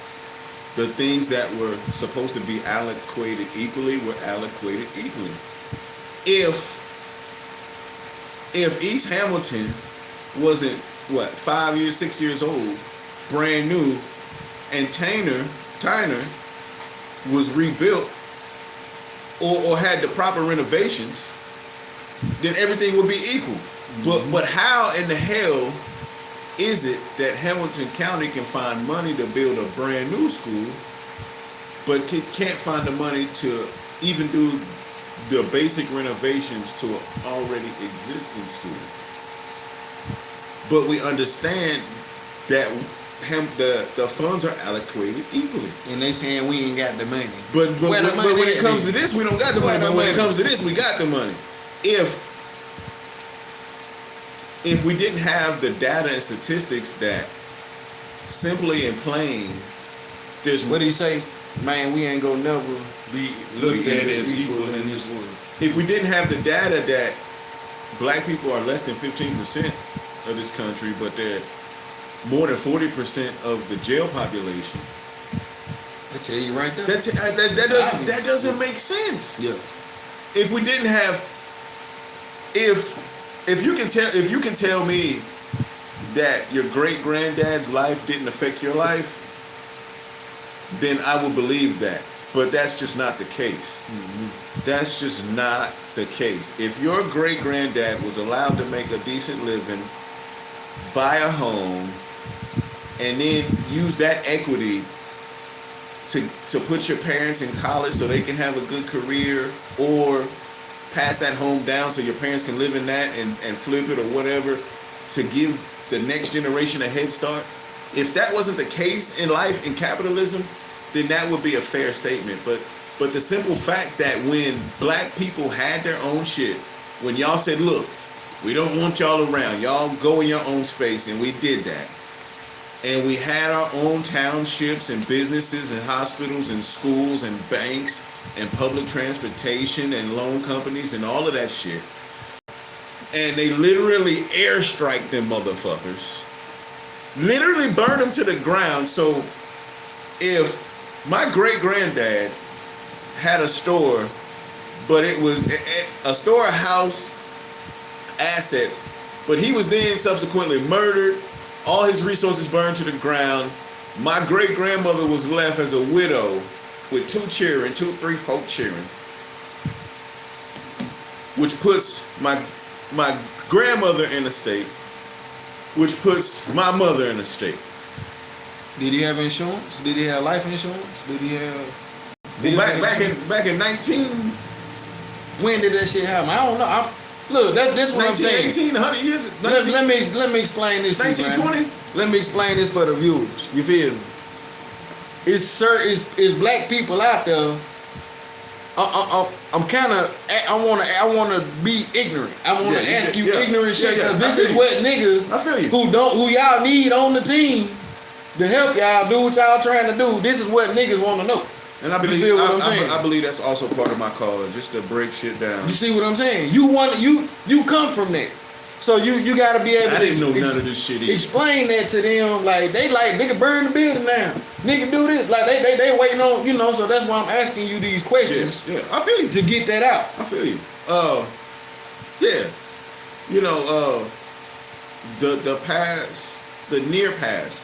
the things that were supposed to be allocated equally were allocated equally. If East Hamilton wasn't 5 years, 6 years old, brand new, and Tyner was rebuilt or had the proper renovations, then everything would be equal. Mm-hmm. But how in the hell is it that Hamilton County can find money to build a brand new school, but can't find the money to even do the basic renovations to an already existing school? But we understand that the funds are allocated equally. And they saying we ain't got the money. But when it comes to this, we don't got the money. But when it comes to this, we got the money. If we didn't have the data and statistics that simply and plain, there's what do you say? Man, we ain't gonna never be looked at as equal in this world. If we didn't have the data that black people are less than 15% of this country, but they're more than 40% of the jail population. I tell you right there. That doesn't make sense. Yeah. If we didn't have, if you can tell me that your great granddad's life didn't affect your life, then I will believe that. But that's just not the case. Mm-hmm. That's just not the case. If your great granddad was allowed to make a decent living, buy a home, and then use that equity to put your parents in college so they can have a good career, or pass that home down so your parents can live in that and flip it or whatever to give the next generation a head start. If that wasn't the case in life in capitalism, then that would be a fair statement. But the simple fact that when black people had their own shit, when y'all said, look, we don't want y'all around, y'all go in your own space, and we did that. And we had our own townships and businesses and hospitals and schools and banks and public transportation and loan companies and all of that shit. And they literally airstrike them motherfuckers. Literally burn them to the ground. So if my great granddad had a store, but it was a store, a house, assets, but he was then subsequently murdered, all his resources burned to the ground. My great grandmother was left as a widow with 2 children, 3, 4 children, which puts my grandmother in a state, which puts my mother in a state. Did he have insurance? Did he have life insurance? Did he have back in 19? When did that shit happen? I don't know. Look, this is what I'm saying. 1918, 100 years. Let me explain this. 1920. Let me explain this for the viewers. You feel me? It's black people out there. I'm kind of. I want to be ignorant. I want to ask you ignorant shit. Yeah. This is what niggas I feel you. who y'all need on the team to help y'all do what y'all trying to do. This is what niggas want to know. And I believe, I believe that's also part of my calling, just to break shit down. You see what I'm saying? You come from that, so you got to be able. I didn't know none of this shit either. Explain that to them, like they can burn the building down, nigga do this, like they waiting on, you know. So that's why I'm asking you these questions. Yeah, I feel you to get that out. I feel you. Yeah, you know, the past, the near past.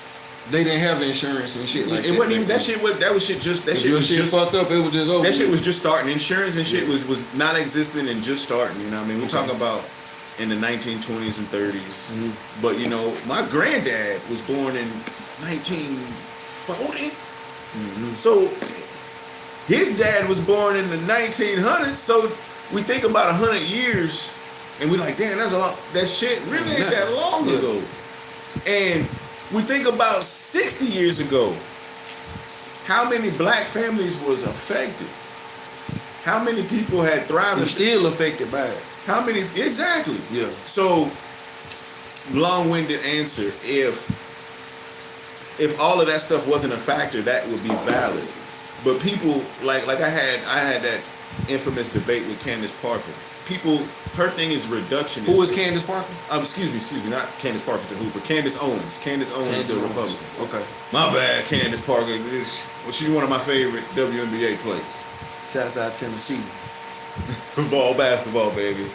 They didn't have insurance and shit like that. It wasn't even that shit. That was shit. Just that shit was just fucked up. It was just over. That shit was just starting. Insurance and shit was non-existent and just starting. You know what I mean? We're talking about in the 1920s and 30s. Mm-hmm. But you know, my granddad was born in 1940. Mm-hmm. So his dad was born in the 1900s. So we think about 100 years, and we like, damn, that's a lot. That shit really ain't that long ago. And we think about 60 years ago, how many black families was affected? How many people had thrived? And still affected by it. How many? Exactly. Yeah. So, long-winded answer, if all of that stuff wasn't a factor, that would be valid. But people, like I had that infamous debate with Candace Parker. People, her thing is reductionism. Who is Candace Parker? Excuse me, not Candace Parker to who, but Candace Owens. Candace Owens, the Republican. Okay. My bad, Candace Parker. She's one of my favorite WNBA players. Shouts out Tennessee. Ball basketball, baby.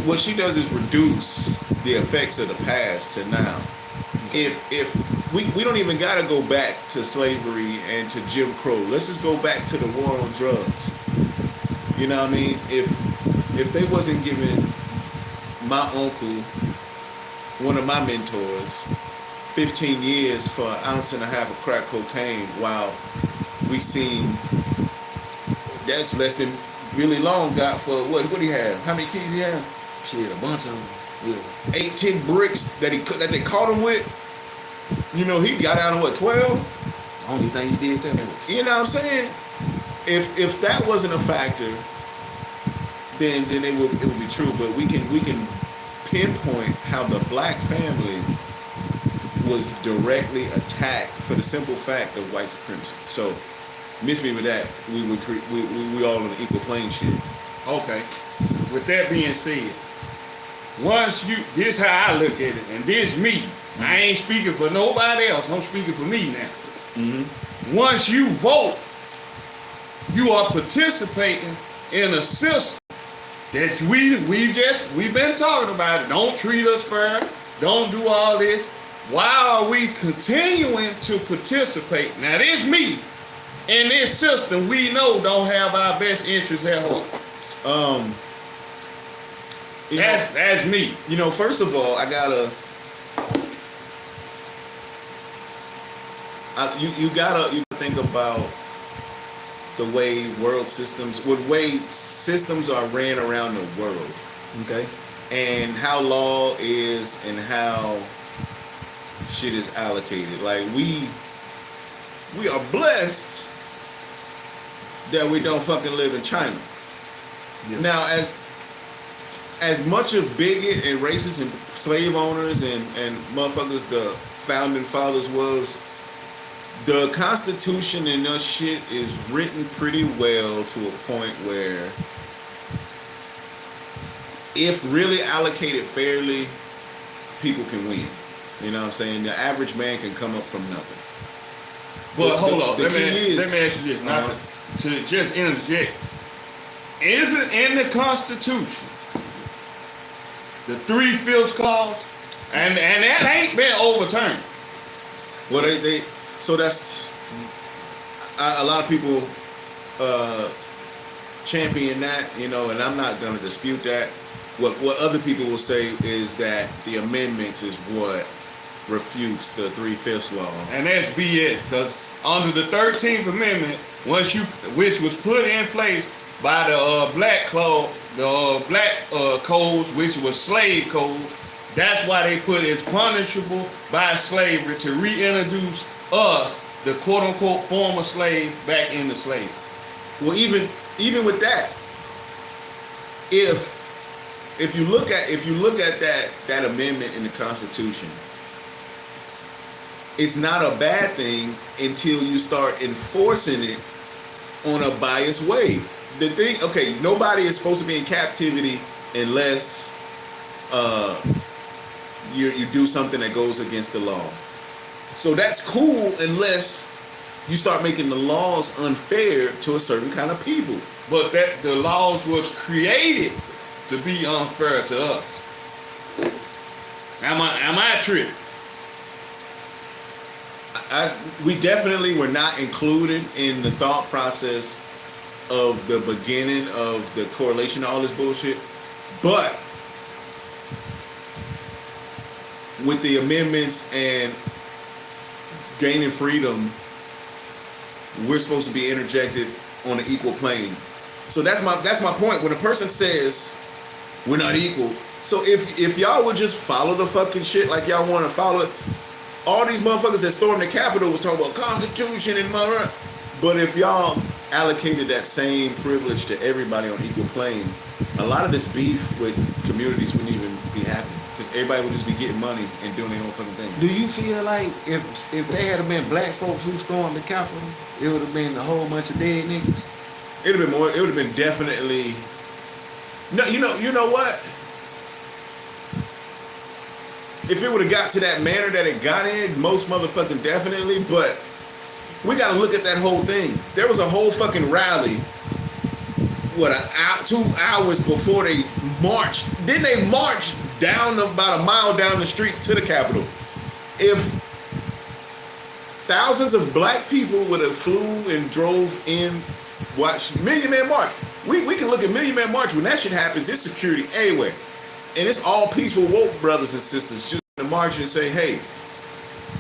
What she does is reduce the effects of the past to now. If we don't even gotta go back to slavery and to Jim Crow. Let's just go back to the war on drugs. You know what I mean? If they wasn't giving my uncle, one of my mentors, 15 years for an ounce and a half of crack cocaine, while we seen that's less than really long got for what he have? How many keys he have? Shit, a bunch of them. Yeah. 8-10 bricks that they caught him with. You know, he got out of what, 12? Only thing he did that much. You know what I'm saying? If that wasn't a factor, then it would be true. But we can pinpoint how the black family was directly attacked for the simple fact of white supremacy. So miss me with that. We all on the equal playing shit. Okay. With that being said, this how I look at it, and this me. Mm-hmm. I ain't speaking for nobody else. I'm speaking for me now. Mm-hmm. Once you vote, you are participating in a system that we've been talking about it. Don't treat us fair. Don't do all this. Why are we continuing to participate? Now this me in this system we know don't have our best interests at heart. That's me. You know, first of all, I gotta. You gotta think about the way systems are ran around the world. Okay. And how law is and how shit is allocated. Like we are blessed that we don't fucking live in China. Yeah. Now, as much of bigot and racist and slave owners and motherfuckers the founding fathers was, the Constitution and that shit is written pretty well to a point where if really allocated fairly, people can win. You know what I'm saying? The average man can come up from nothing. But hold on, let me ask you this, not to just interject. Is it in the Constitution, the 3/5 clause, and that ain't been overturned? Well, so that's a lot of people champion that, you know, and I'm not going to dispute that. What other people will say is that the amendments is what refutes the 3/5 law, and that's BS. Because under the 13th Amendment, which was put in place by the black codes, which was slave codes. That's why they put it's punishable by slavery to reintroduce us, the quote unquote former slave, back into slavery. Well, even with that, if you look at that amendment in the Constitution, it's not a bad thing until you start enforcing it on a biased way. The thing, okay, nobody is supposed to be in captivity unless you do something that goes against the law. So that's cool unless you start making the laws unfair to a certain kind of people. But that the laws was created to be unfair to us. Am I tripping? We definitely were not included in the thought process of the beginning of the correlation to all this bullshit. But with the amendments and gaining freedom, we're supposed to be interjected on an equal plane. So that's my point. When a person says we're not equal, so if y'all would just follow the fucking shit like y'all want to follow it, all these motherfuckers that stormed the Capitol was talking about Constitution and mother. But if y'all allocated that same privilege to everybody on equal plane, a lot of this beef with communities wouldn't even be happening because everybody would just be getting money and doing their own fucking thing. Do you feel like if they had been black folks who stormed the Capitol, it would have been a whole bunch of dead niggas? It would have been more. It would have been definitely. No, you know what? If it would have got to that manner that it got in, most motherfucking definitely. But we got to look at that whole thing. There was a whole fucking rally. 2 hours before they marched? Then they marched down about a mile down the street to the Capitol. If thousands of black people would have flew and drove in, watched Million Man March. We can look at Million Man March. When that shit happens, it's security everywhere. And it's all peaceful woke brothers and sisters just to march and say, hey,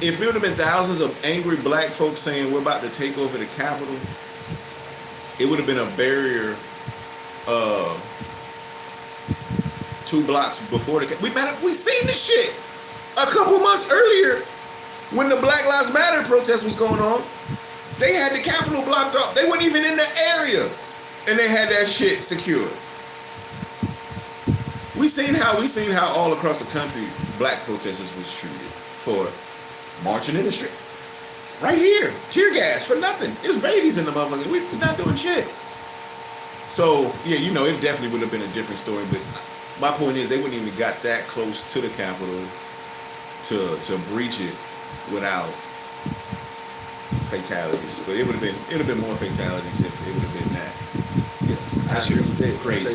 if it would have been thousands of angry black folks saying we're about to take over the Capitol, it would have been a barrier 2 blocks before the we seen this shit a couple months earlier when the Black Lives Matter protest was going on. They had the Capitol blocked off. They weren't even in the area, and they had that shit secured. We seen how all across the country black protesters was treated for marching in the street. Right here, tear gas for nothing. There's babies in the motherfucker. We was not doing shit. So yeah, it definitely would have been a different story. But my point is, they wouldn't even got that close to the Capitol to breach it without fatalities. But it would have been more fatalities if it would have been that. Yeah, that shit was crazy.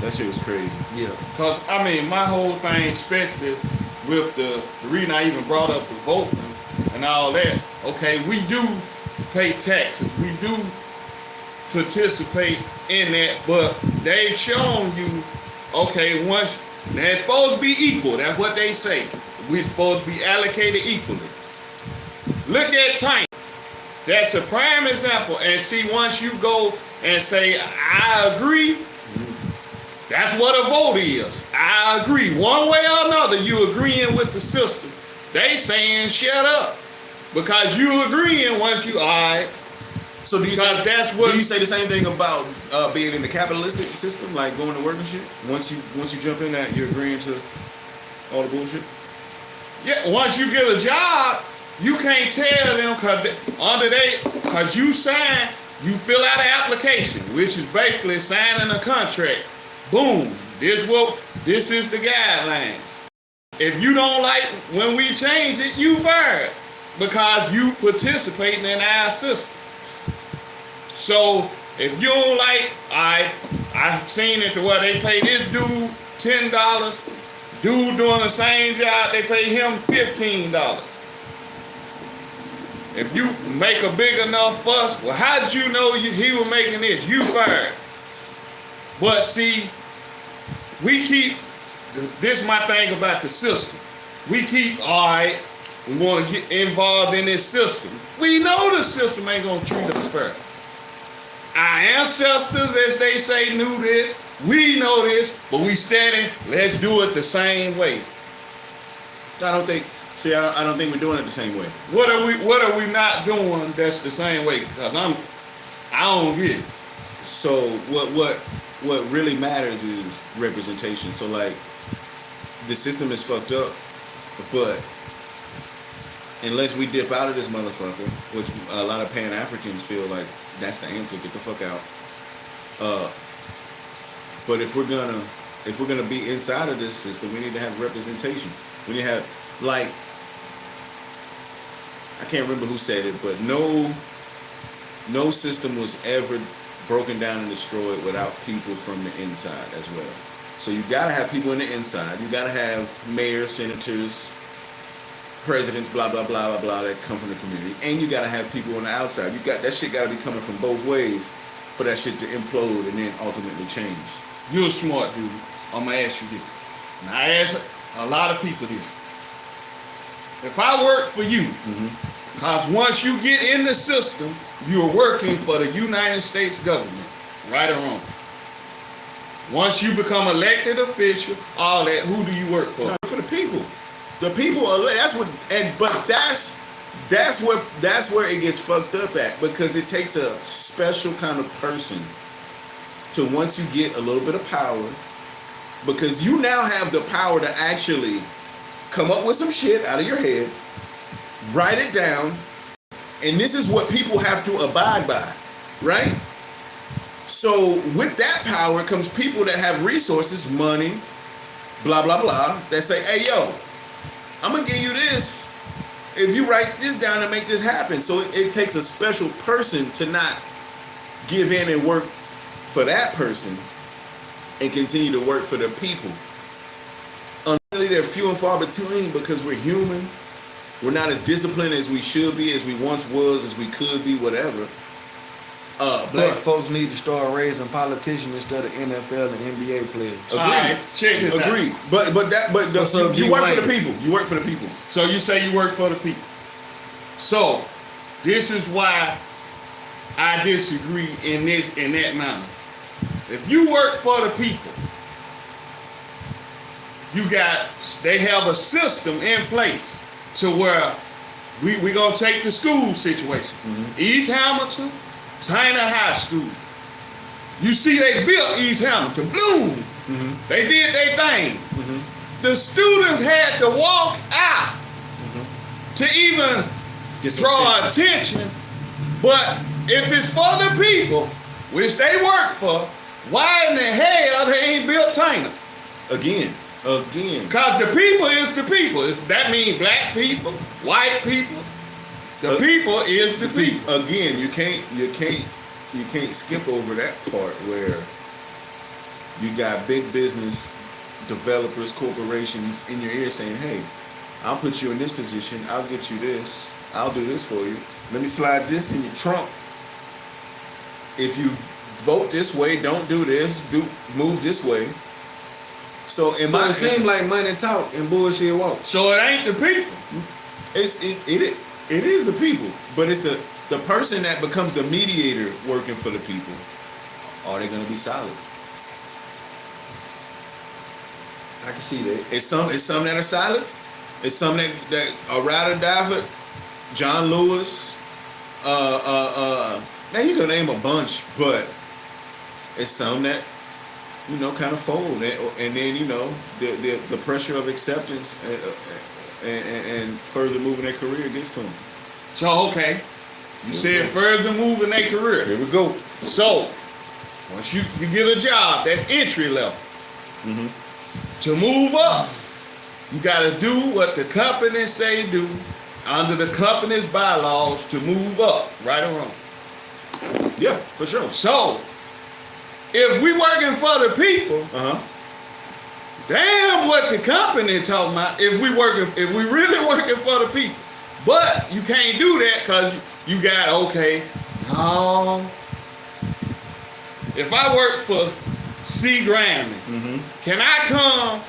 That shit was crazy. Yeah. Cause my whole thing, especially with the reason I even brought up the voting and all that. Okay, we do pay taxes. We do participate in that, but they've shown you, okay, once they're supposed to be equal. That's what they say. We're supposed to be allocated equally. Look at Tank. That's a prime example. And see, once you go and say, I agree, that's what a vote is. I agree. One way or another, you agreeing with the system. They saying shut up. Because you agreeing once you, all right. So do you say the same thing about being in the capitalistic system, like going to work and shit? Once you jump in that, you're agreeing to all the bullshit? Yeah, once you get a job, you can't tell them because you sign, you fill out an application, which is basically signing a contract. Boom, this is the guidelines. If you don't like when we change it, you fired because you participating in our system. So if you don't like, I've seen it to where they pay this dude $10, dude doing the same job, they pay him $15. If you make a big enough fuss, well, how did you know he was making this? You fired. But see, this is my thing about the system. We keep, we want to get involved in this system. We know the system ain't going to treat us fair. Our ancestors, as they say, knew this. We know this, but we steady. Let's do it the same way. I don't think we're doing it the same way. What are we not doing that's the same way? Because I don't get it. So what really matters is representation. So like the system is fucked up, but unless we dip out of this motherfucker, which a lot of Pan-Africans feel like that's the answer, get the fuck out. But if we're gonna be inside of this system, we need to have representation. We need to have, like, I can't remember who said it, but no system was ever broken down and destroyed without people from the inside as well. So you gotta have people in the inside. You gotta have mayors, senators, presidents, blah blah blah blah blah, that come from the community, and you gotta have people on the outside. You got that shit gotta be coming from both ways for that shit to implode and then ultimately change. You're a smart dude. I'm gonna ask you this. And I ask a lot of people this. If I work for you, because once you get in the system, you're working for the United States government, right or wrong. Once you become elected official, all that, who do you work for? No, for the people. The people are, but that's where it gets fucked up at, because it takes a special kind of person to, once you get a little bit of power, because you now have the power to actually come up with some shit out of your head, write it down, and this is what people have to abide by, right? So with that power comes people that have resources, money, blah, blah, blah, that say, hey, yo, I'm going to give you this if you write this down and make this happen. So it takes a special person to not give in and work for that person and continue to work for the people. Unfortunately, they're few and far between because we're human. We're not as disciplined as we should be, as we once was, as we could be, whatever. Black folks need to start raising politicians instead of NFL and NBA players. Agreed. All right, check this out. Agreed. But you work for the people. You work for the people. So you say you work for the people. So this is why I disagree in that manner. If you work for the people, they have a system in place to where we gonna take the school situation. East Hamilton, China High School. You see, they built East Hamilton. Bloom. They did their thing. The students had to walk out to even draw attention. But if it's for the people, which they work for, why in the hell they ain't built China? Again. Because the people is the people. That means black people, white people. The people is the people. Again, you can't skip over that part where you got big business developers, corporations in your ear saying, hey, I'll put you in this position, I'll get you this, I'll do this for you. Let me slide this in your trunk. If you vote this way, don't do this, move this way. So it seems like money talk and bullshit walk. So it ain't the people. It is the people, but it's the person that becomes the mediator working for the people. Are they gonna be solid? I can see that. It's some that are solid. It's some that are ride or die for. John Lewis. Now you can name a bunch, but it's some that, kind of fold, and then the pressure of acceptance and further moving their career gets to them. So okay, you said further moving their career. Here we go. So once you get a job that's entry level, to move up, you got to do what the company say do under the company's bylaws to move up, right or wrong. Yeah, for sure. So if we working for the people, damn what the company talking about. If we really working for the people, but you can't do that because you got no. If I work for C-Grimey, can I come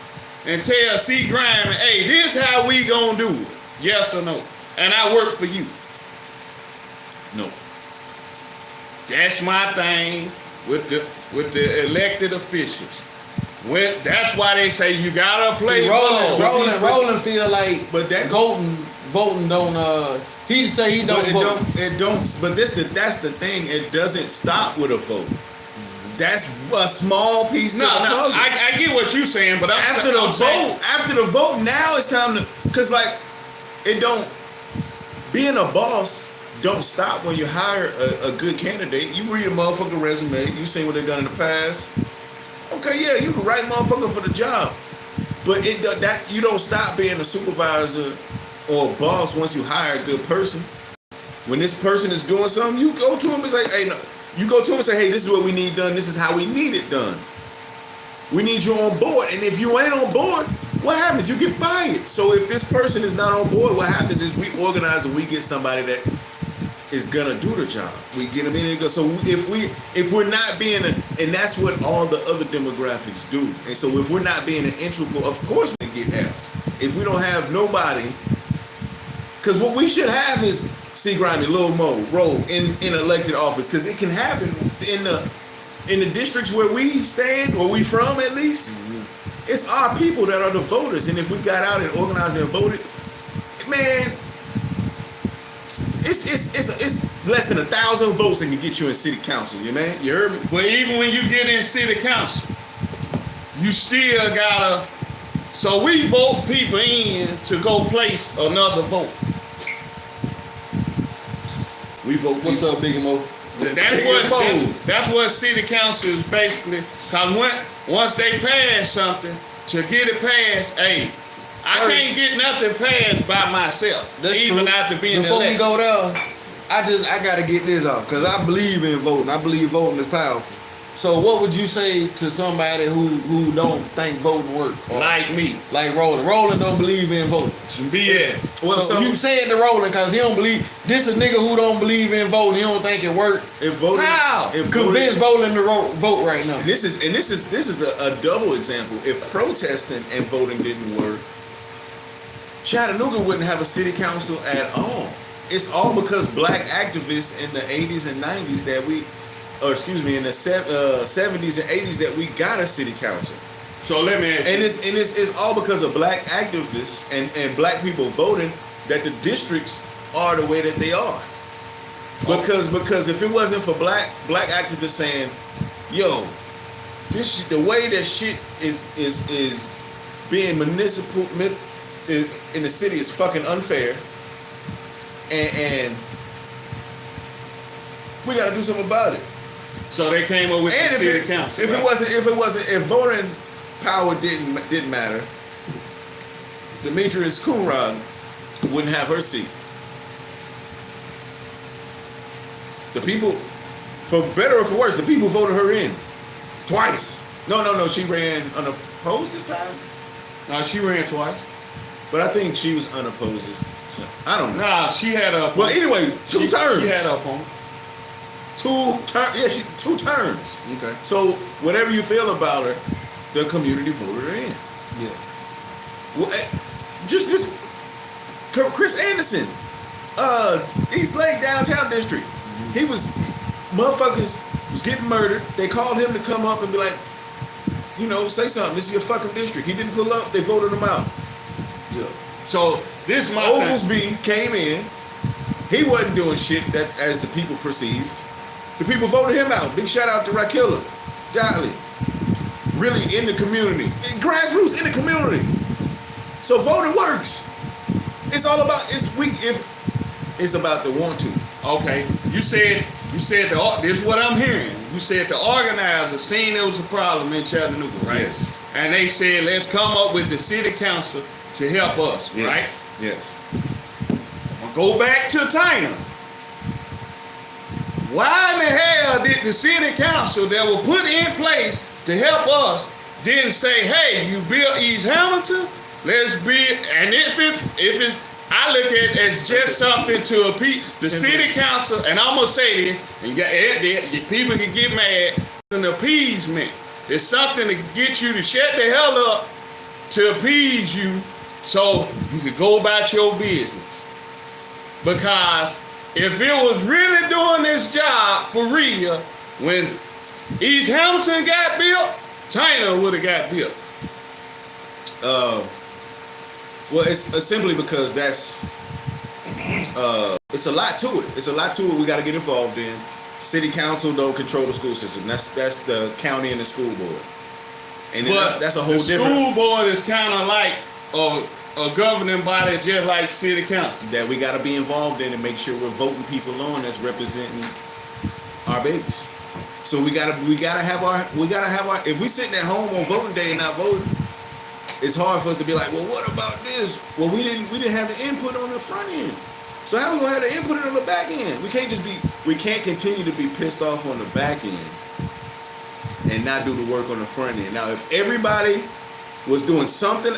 and tell C-Grimey, hey, this how we gonna do it? Yes or no? And I work for you. No. That's my thing with the elected officials. That's why they say you gotta play ball. Roland feel like, but that voting don't. He say he don't vote. It don't. But that's the thing. It doesn't stop with a vote. That's a small piece of the puzzle. I get what you're saying, but after the vote, now it's time to, cause like it don't. Being a boss don't stop when you hire a good candidate. You read a motherfucking resume. You see what they've done in the past. Okay, yeah, you the right motherfucker for the job, but that you don't stop being a supervisor or a boss once you hire a good person. When this person is doing something, you go to him and say, hey, no. You go to him and say, hey, this is what we need done. This is how we need it done. We need you on board. And if you ain't on board, what happens? You get fired. So if this person is not on board, what happens is we organize and we get somebody that is gonna do the job. We get them in and go. So if we're not being and that's what all the other demographics do. And so if we're not being an integral, of course we get effed. If we don't have nobody, because what we should have is C-Grimey, Lil Mo, Roll in elected office, because it can happen in the districts where we stand, or we from at least. Mm-hmm. It's our people that are the voters, and if we got out and organized and voted, man, it's less than 1,000 votes that can get you in city council. You heard me? But even when you get in city council, you still gotta. So we vote people in to go place another vote. We vote. What's up, Big Mo? That's what city council is basically. Cause once they pass something, to get it passed, hey, I can't get nothing passed by myself. That's even true. after being Before elected. we go there, I gotta get this off, because I believe in voting. I believe voting is powerful. So what would you say to somebody who don't think voting works? Like me. Like Roland. Roland don't believe in voting. Some BS. Well, so you say it to Roland because he don't believe. This is a nigga who don't believe in voting. He don't think it works. How? Convince Roland to vote right now. This is a double example. If protesting and voting didn't work, Chattanooga wouldn't have a city council at all. It's all because black activists in the 80s and 90s in the 70s and 80s that we got a city council. So let me ask you. And it's all because of black activists and black people voting that the districts are the way that they are. Because if it wasn't for black activists saying, yo, the way that shit is being municipal in the city is fucking unfair, and we gotta do something about it. So they came up with the city council. If voting power didn't matter, Demetrius Coonrod wouldn't have her seat. The people, for better or for worse, the people voted her in twice. No, she ran unopposed this time. No, she ran twice. But I think she was unopposed this time. I don't know. Nah, she had a. Well, anyway, two terms. She had a opponent. Two terms. Okay. So whatever you feel about her, the community voted her in. Yeah. Well, just this, Chris Anderson, East Lake Downtown District. Mm-hmm. Motherfuckers was getting murdered. They called him to come up and be like, say something. This is your fucking district. He didn't pull up. They voted him out. Yeah. So this my Oglesby came in. He wasn't doing shit that as the people perceived. The people voted him out. Big shout out to Rakilla, Dolly. Really in the community. Grassroots in the community. So voting works. It's all about it's about the want to. Okay. You said this is what I'm hearing. You said the organizers seen there was a problem in Chattanooga, right? Yes. And they said, let's come up with the city council to help us, yes. right? Yes. Go back to China. Why in the hell did the city council that were put in place to help us didn't say, hey, you built East Hamilton, let's build, and if it's I look at it as just something to appease the city council, and I'm gonna say this, and people can get mad, an appeasement. It's something to get you to shut the hell up, to appease you, so you could go about your business. Because if it was really doing this job for real, when East Hamilton got built, China would have got built. Well, it's simply because that's it's a lot to it. It's a lot to it. We got to get involved in. City council don't control the school system. That's the county and the school board. And then that's a whole different. School board is kind of like a governing body, just like city council. That we got to be involved in and make sure we're voting people on that's representing our babies. So we gotta have our. If we sitting at home on voting day and not voting, it's hard for us to be like, well, what about this? Well, we didn't have the input on the front end. So how we gonna have the input on the back end? We can't continue to be pissed off on the back end and not do the work on the front end. Now, if everybody was doing something,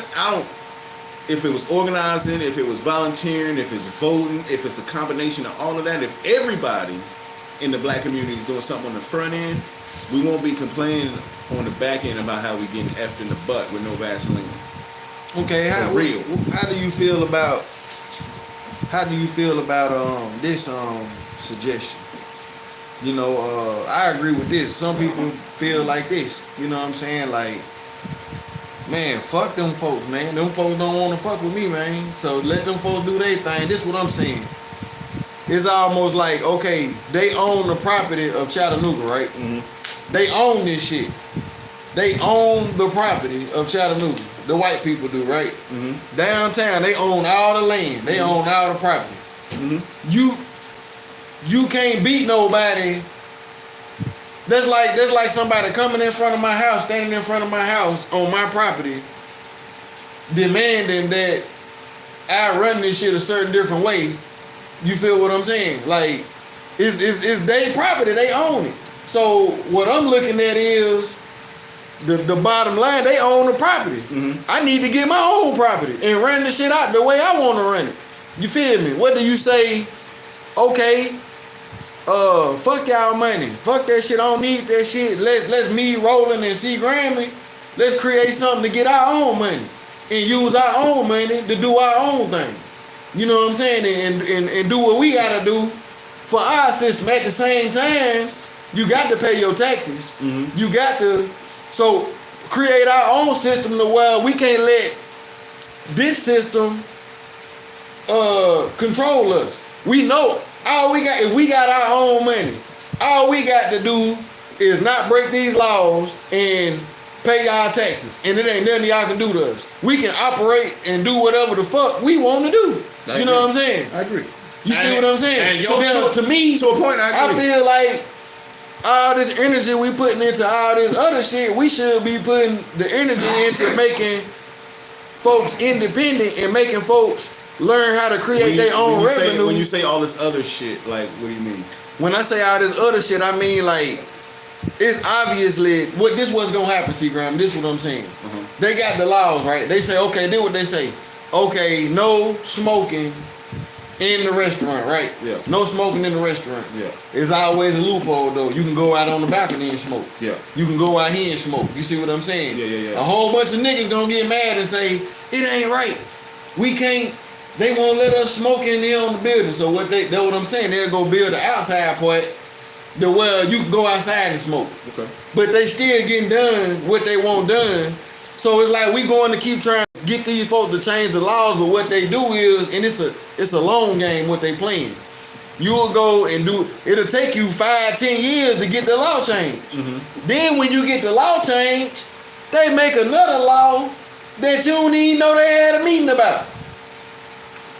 if it was organizing, if it was volunteering, if it's voting, if it's a combination of all of that, if everybody in the black community is doing something on the front end, we won't be complaining on the back end about how we getting effed in the butt with no Vaseline. Okay, how do you feel about this suggestion? You know, I agree with this. Some people feel like this. You know what I'm saying? Like, man, fuck them folks, man. Them folks don't want to fuck with me, man. So let them folks do their thing. This is what I'm saying. It's almost like, okay, they own the property of Chattanooga, right? Mm-hmm. They own this shit. They own the property of Chattanooga. The white people do, right? Mm-hmm. Downtown, they own all the land. They own all the property. Mm-hmm. You can't beat nobody. That's like somebody coming in front of my house, standing in front of my house on my property, demanding that I run this shit a certain different way. You feel what I'm saying? Like, it's their property, they own it. So what I'm looking at is the bottom line, they own the property. Mm-hmm. I need to get my own property and run the shit out the way I want to run it. You feel me? What do you say? Okay, fuck y'all money. Fuck that shit. I don't need that shit. Let's me rolling and C-Grimey. Let's create something to get our own money and use our own money to do our own thing. You know what I'm saying? And do what we gotta do for our system. At the same time, you got to pay your taxes. Mm-hmm. You got to create our own system to where we can't let this system control us. We know if we got our own money, all we got to do is not break these laws and pay our taxes. And it ain't nothing y'all can do to us. We can operate and do whatever the fuck we want to do. You know what I'm saying? I agree. You see what I'm saying? To me, to a point, I agree. I feel like all this energy we putting into all this other shit, we should be putting the energy into making folks independent and making folks learn how to create their own revenue. When you say all this other shit, like, what do you mean? When I say all this other shit, I mean like, it's obviously what's gonna happen, C-Grimey. This is what I'm saying. Uh-huh. They got the laws, right? They say, okay, then what they say? Okay, no smoking in the restaurant, right? Yeah. No smoking in the restaurant. Yeah. It's always a loophole though. You can go out on the balcony and smoke. Yeah. You can go out here and smoke. You see what I'm saying? Yeah. A whole bunch of niggas gonna get mad and say, it ain't right. We can't. They won't let us smoke in there on the building. So that's what I'm saying. They'll go build the outside part. You can go outside and smoke. Okay. But they still getting done what they want done. So it's like we going to keep trying to get these folks to change the laws, but what they do is, and it's a long game what they playing. You'll go and it'll take you 5-10 years to get the law changed. Mm-hmm. Then when you get the law changed, they make another law that you don't even know they had a meeting about.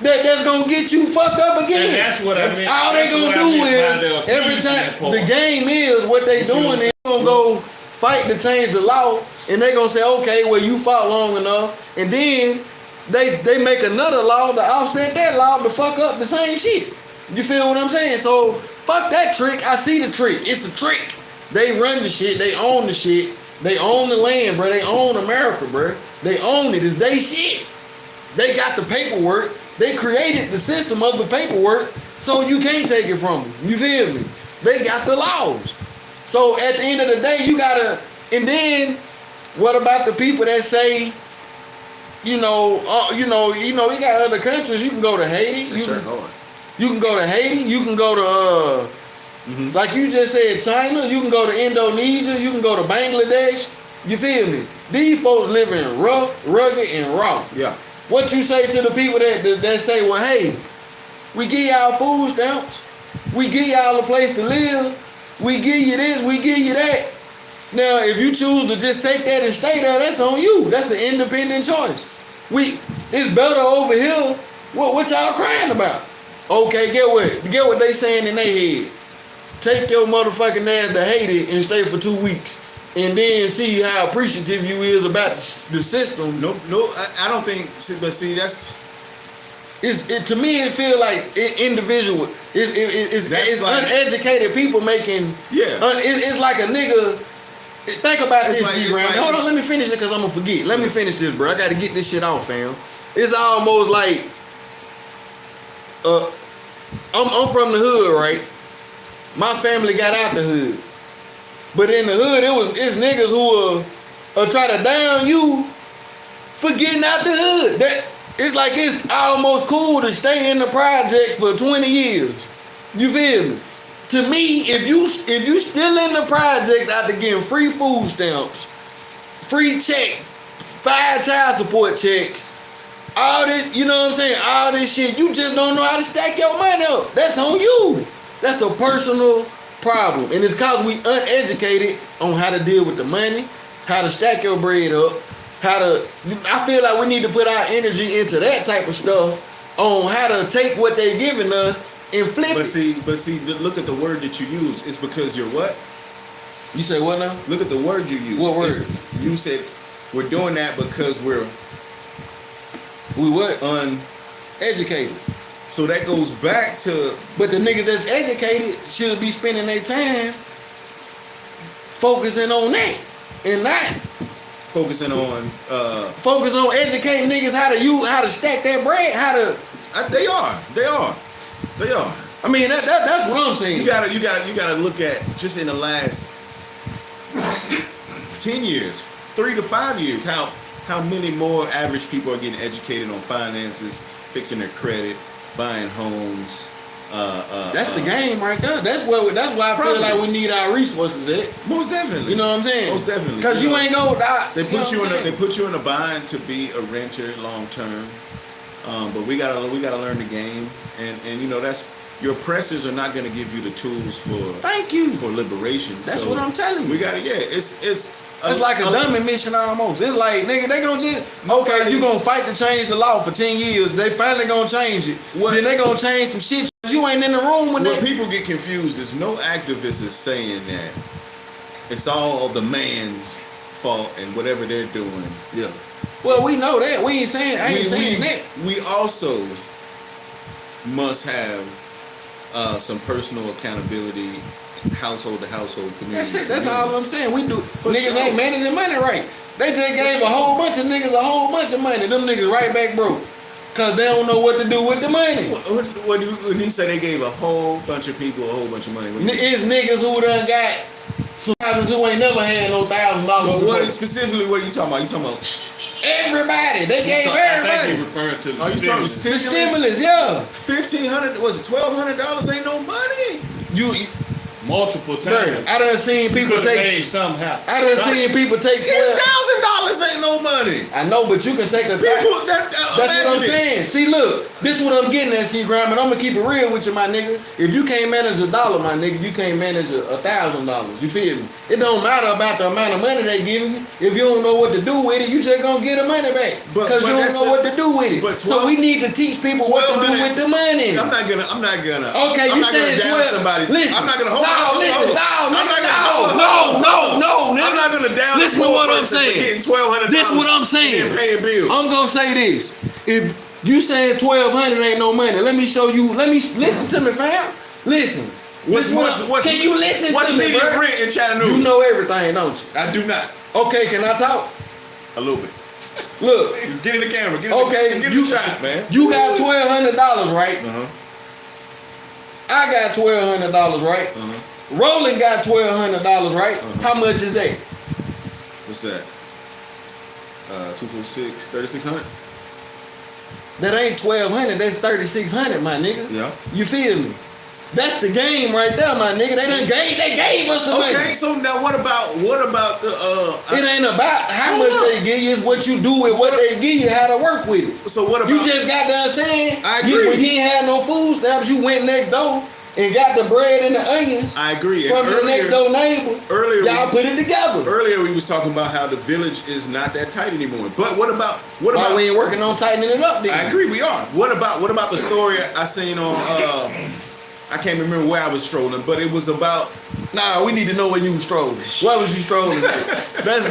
That's gonna get you fucked up again. And that's what I mean. All they gonna do is every time the game is what they doing is gonna go fight to change the law, and they gonna say, okay, well you fought long enough, and then they make another law to offset that law to fuck up the same shit. You feel what I'm saying? So fuck that trick. I see the trick. It's a trick. They run the shit. They own the shit. They own the land, bro. They own America, bro. They own it. It's they shit. They got the paperwork. They created the system of the paperwork, so you can't take it from them. You feel me? They got the laws. So at the end of the day, you gotta. And then, what about the people that say, you got other countries. You can go to Haiti. You can go to Haiti. You can go to like you just said, China. You can go to Indonesia. You can go to Bangladesh. You feel me? These folks living rough, rugged, and raw. Yeah. What you say to the people that say, well, hey, we give y'all food stamps. We give y'all a place to live. We give you this. We give you that. Now, if you choose to just take that and stay there, that's on you. That's an independent choice. It's better over here. What y'all crying about? Okay, get what they saying in their head. Take your motherfucking ass to Haiti and stay for 2 weeks, and then see how appreciative you is about the system. No, I don't think. But see, that's. To me, it feel like individual. It's like, uneducated people making. Yeah. It's like a nigga. Think about this, C-Grimey. Like, Hold on, let me finish it because I'm gonna forget. Let me finish this, bro. I gotta get this shit off, fam. It's almost like I'm from the hood, right? My family got out the hood. But in the hood, it's niggas who will try to down you for getting out the hood. It's like it's almost cool to stay in the projects for 20 years. You feel me? To me, if you still in the projects after getting free food stamps, free check, 5 child support checks, all this, you know what I'm saying? All this shit, you just don't know how to stack your money up. That's on you. That's a personal problem. And it's because we uneducated on how to deal with the money, how to stack your bread up, I feel like we need to put our energy into that type of stuff on how to take what they giving us and flip it. But see, look at the word that you use. It's because you're what? You say what now? Look at the word you use. What word? You said we're doing that because we what? Uneducated. So that goes back to. But the niggas that's educated should be spending their time focusing on that and not focusing on. Focus on educating niggas how to stack that bread. They are. I mean that's what I'm saying. You gotta look at just in the last 10 years, 3 to 5 years, how many more average people are getting educated on finances, fixing their credit, buying homes. That's the game right there. That's why I feel like we need our resources at. Most definitely. You know what I'm saying? Most definitely. Because you ain't go. They put you in a bind to be a renter long term. But we gotta learn the game, and you know that's your oppressors are not gonna give you the tools for liberation. That's what I'm telling you. We gotta it's like a dummy mission almost. It's like, nigga, they gonna just you gonna fight to change the law for 10 years. They finally gonna change it. Then they gonna change some shit. You ain't in the room with that. What people get confused is no activist is saying that it's all the man's fault and whatever they're doing. Yeah. Well, we know that. I ain't saying that. We also must have some personal accountability, household to household, community. That's it. That's all I'm saying. We do. Niggas sure. ain't managing money right. They just gave a whole bunch of niggas a whole bunch of money. Them niggas right back broke. Cause they don't know what to do with the money. When he say they gave a whole bunch of people a whole bunch of money, it's niggas who done got some thousands who ain't never had no $1,000. But what are you talking about? You talking about everybody? They gave everybody. I think you're referring to the stimulus, yeah. $1,500 was it $1,200? Ain't no money. You multiple times. I done seen people take somehow. I done seen people take $10,000 ain't no money. I know, but you can take a people. That's what I'm saying. See, look, this is what I'm getting at, C-Grimey, and I'm gonna keep it real with you, my nigga. If you can't manage $1, my nigga, you can't manage $1,000. You feel me? It don't matter about the amount of money they give you. If you don't know what to do with it, you just gonna get the money back because you don't know what to do with it. So we need to teach people what to do with the money. I'm not gonna. Okay, you saying 12? Somebody. Listen, I'm not gonna hold. No, I'm not gonna down. Listen to what I'm saying. Getting $1,200. This is what I'm saying. And paying bills. I'm gonna say this. If you saying $1,200 ain't no money, let me show you. Let me listen to me, fam. Listen. Can you listen to me, What's median rent in Chattanooga? You know everything, don't you? I do not. Okay, can I talk? A little bit. Look. Just get in the camera. Get you the shot, man. You got $1,200, right? Uh-huh. I got $1,200, right? Uh-huh. Roland got $1,200, right? Uh-huh. How much is that? What's that? 246, 3,600. That ain't 1,200. That's 3,600, my nigga. Yeah. You feel me? That's the game right there, my nigga. They gave us the money. Okay, so now what about the It ain't about how much they give you, it's what you do with what they give you, how to work with it. So what about You just got done saying I agree. when you ain't had no food stamps, you went next door and got the bread and the onions. I agree. From And the next door neighbor. Earlier y'all put it together. Earlier we was talking about how the village is not that tight anymore. But what about Why we ain't working on tightening it up then? I agree, we are. What about the story I seen on I can't remember where I was strolling, but it was about. Nah, we need to know where you was strolling. Where was you strolling?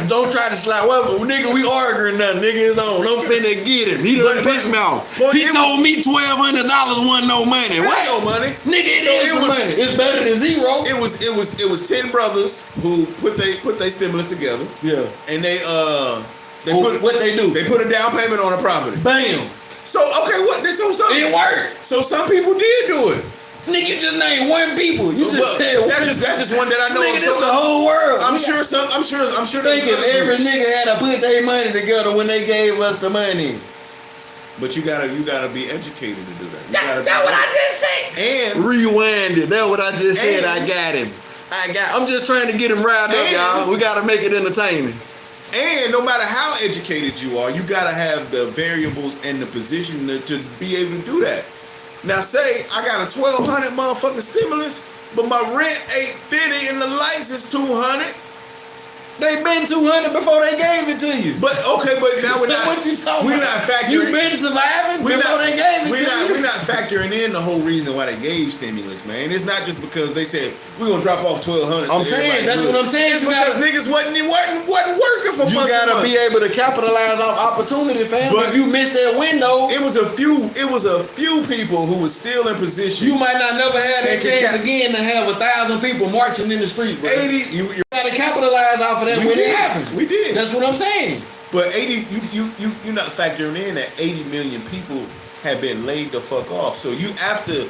Don't try to slide. Well, nigga, we arguing now. Nigga, it's on. I'm finna get him. He done pissed me off. He told me $1,200 wasn't no money. What? No money, nigga. It was money. It's better than zero. It was 10 brothers who put they stimulus together. Yeah. And they put what they do? They put a down payment on a property. Bam. So okay, what? So it worked. So some people did do it. Nigga, you just named one people. You just said that's just one that I know. Nigga, this the whole world. I'm sure. Thinking every nigga had to put their money together when they gave us the money. But you gotta be educated to do that. That's what I just said. And rewind it. That's what I just said. I got him. I'm just trying to get him riled up, y'all. We gotta make it entertaining. And no matter how educated you are, you gotta have the variables and the position to be able to do that. Now say I got a 1,200 motherfucking stimulus, but my rent $850 and the lights is $200. They been $200 before they gave it to you. But okay, but now what you talking we're about? not factoring. You been surviving before they gave it to you. We're not factoring in the whole reason why they gave stimulus, man. It's not just because they said we're gonna drop off 1,200. I'm saying that's what I'm saying. It's because niggas wasn't working for months. You gotta be able to capitalize on opportunity, fam. But if you missed that window, it was a few people who was still in position. You might not never have that chance again to have 1,000 people marching in the street, bro. 80. You gotta capitalize off of that when it happened. We did. That's what I'm saying. But 80, you're not factoring in that 80 million people have been laid the fuck off. So you after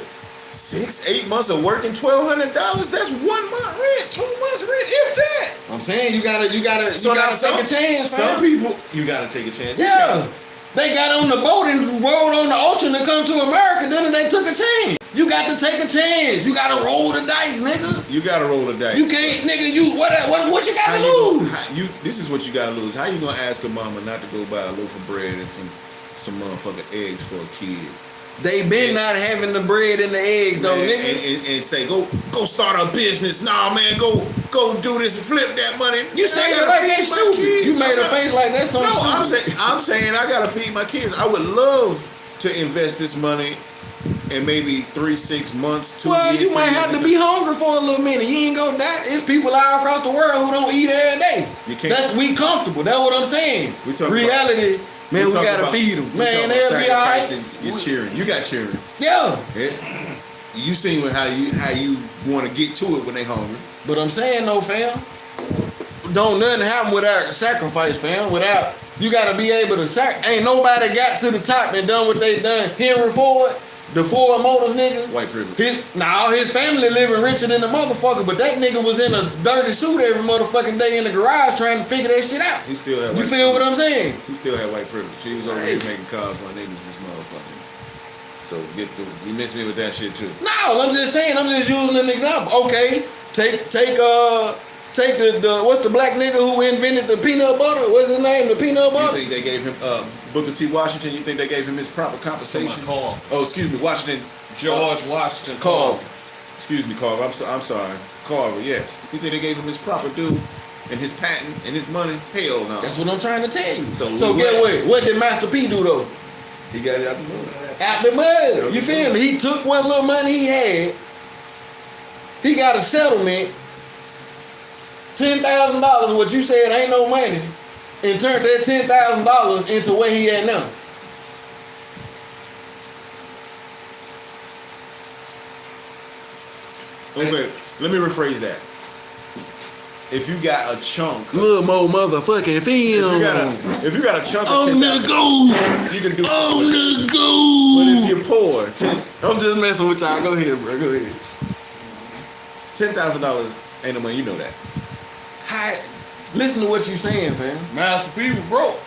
6-8 months of working $1,200, that's 1 month rent, 2 months rent, if that. I'm saying you gotta so now take a chance. Some people you gotta take a chance. Yeah. They got on the boat and rode on the ocean to come to America, then they took a chance. You got to take a chance. You gotta roll the dice, nigga. You gotta roll the dice. You can't, nigga. What you gotta lose? This is what you gotta lose. How you gonna ask a mama not to go buy a loaf of bread and some motherfucking eggs for a kid? They been not having the bread and the eggs, though, nigga. And say go start a business. Nah, man, go do this and flip that money. You saying it like that stupid. You made a face like that. No, I'm saying I gotta feed my kids. I would love to invest this money in maybe 3-6 months, 2 years. Well, you might have to be hungry for a little minute. You ain't gonna die. There's people all across the world who don't eat every day. You can't. We comfortable. That's what I'm saying. Reality. Man, we gotta feed them. Man, they'll be all right. You're cheering. You got cheering. Yeah. You seen how you want to get to it when they hungry. But I'm saying though, fam, don't nothing happen without sacrifice, fam. Without you gotta be able to ain't nobody got to the top and done what they done. Henry Ford, the Ford Motors nigga. White privilege. His family living richer than the motherfucker, but that nigga was in a dirty suit every motherfucking day in the garage trying to figure that shit out. He still had. You feel what I'm saying? He still had white privilege. He was over here making cars while niggas was motherfucking. So you miss me with that shit too. No, I'm just saying. I'm just using an example. Okay, take the what's the black nigga who invented the peanut butter? What's his name? The peanut butter. You think they gave him Booker T. Washington? You think they gave him his proper compensation? Oh, excuse me, Washington. George Washington Carver. Excuse me, Carver. I'm sorry, Carver. Yes. You think they gave him his proper due and his patent and his money? Hell no. That's what I'm trying to tell you. So get what? What did Master P do though? He got it out the mud. Out the mud. You feel me? He took what little money he had. He got a settlement. $10,000, what you said ain't no money, and turned that $10,000 into what he had now. Okay, let me rephrase that. If you got a chunk, little more motherfucking film. If you got a chunk of on the go, you can do on the go. But if you're poor, I'm just messing with y'all. Go ahead, bro. Go ahead. $10,000 ain't no money. You know that. Listen to what you saying, fam. Master P was broke.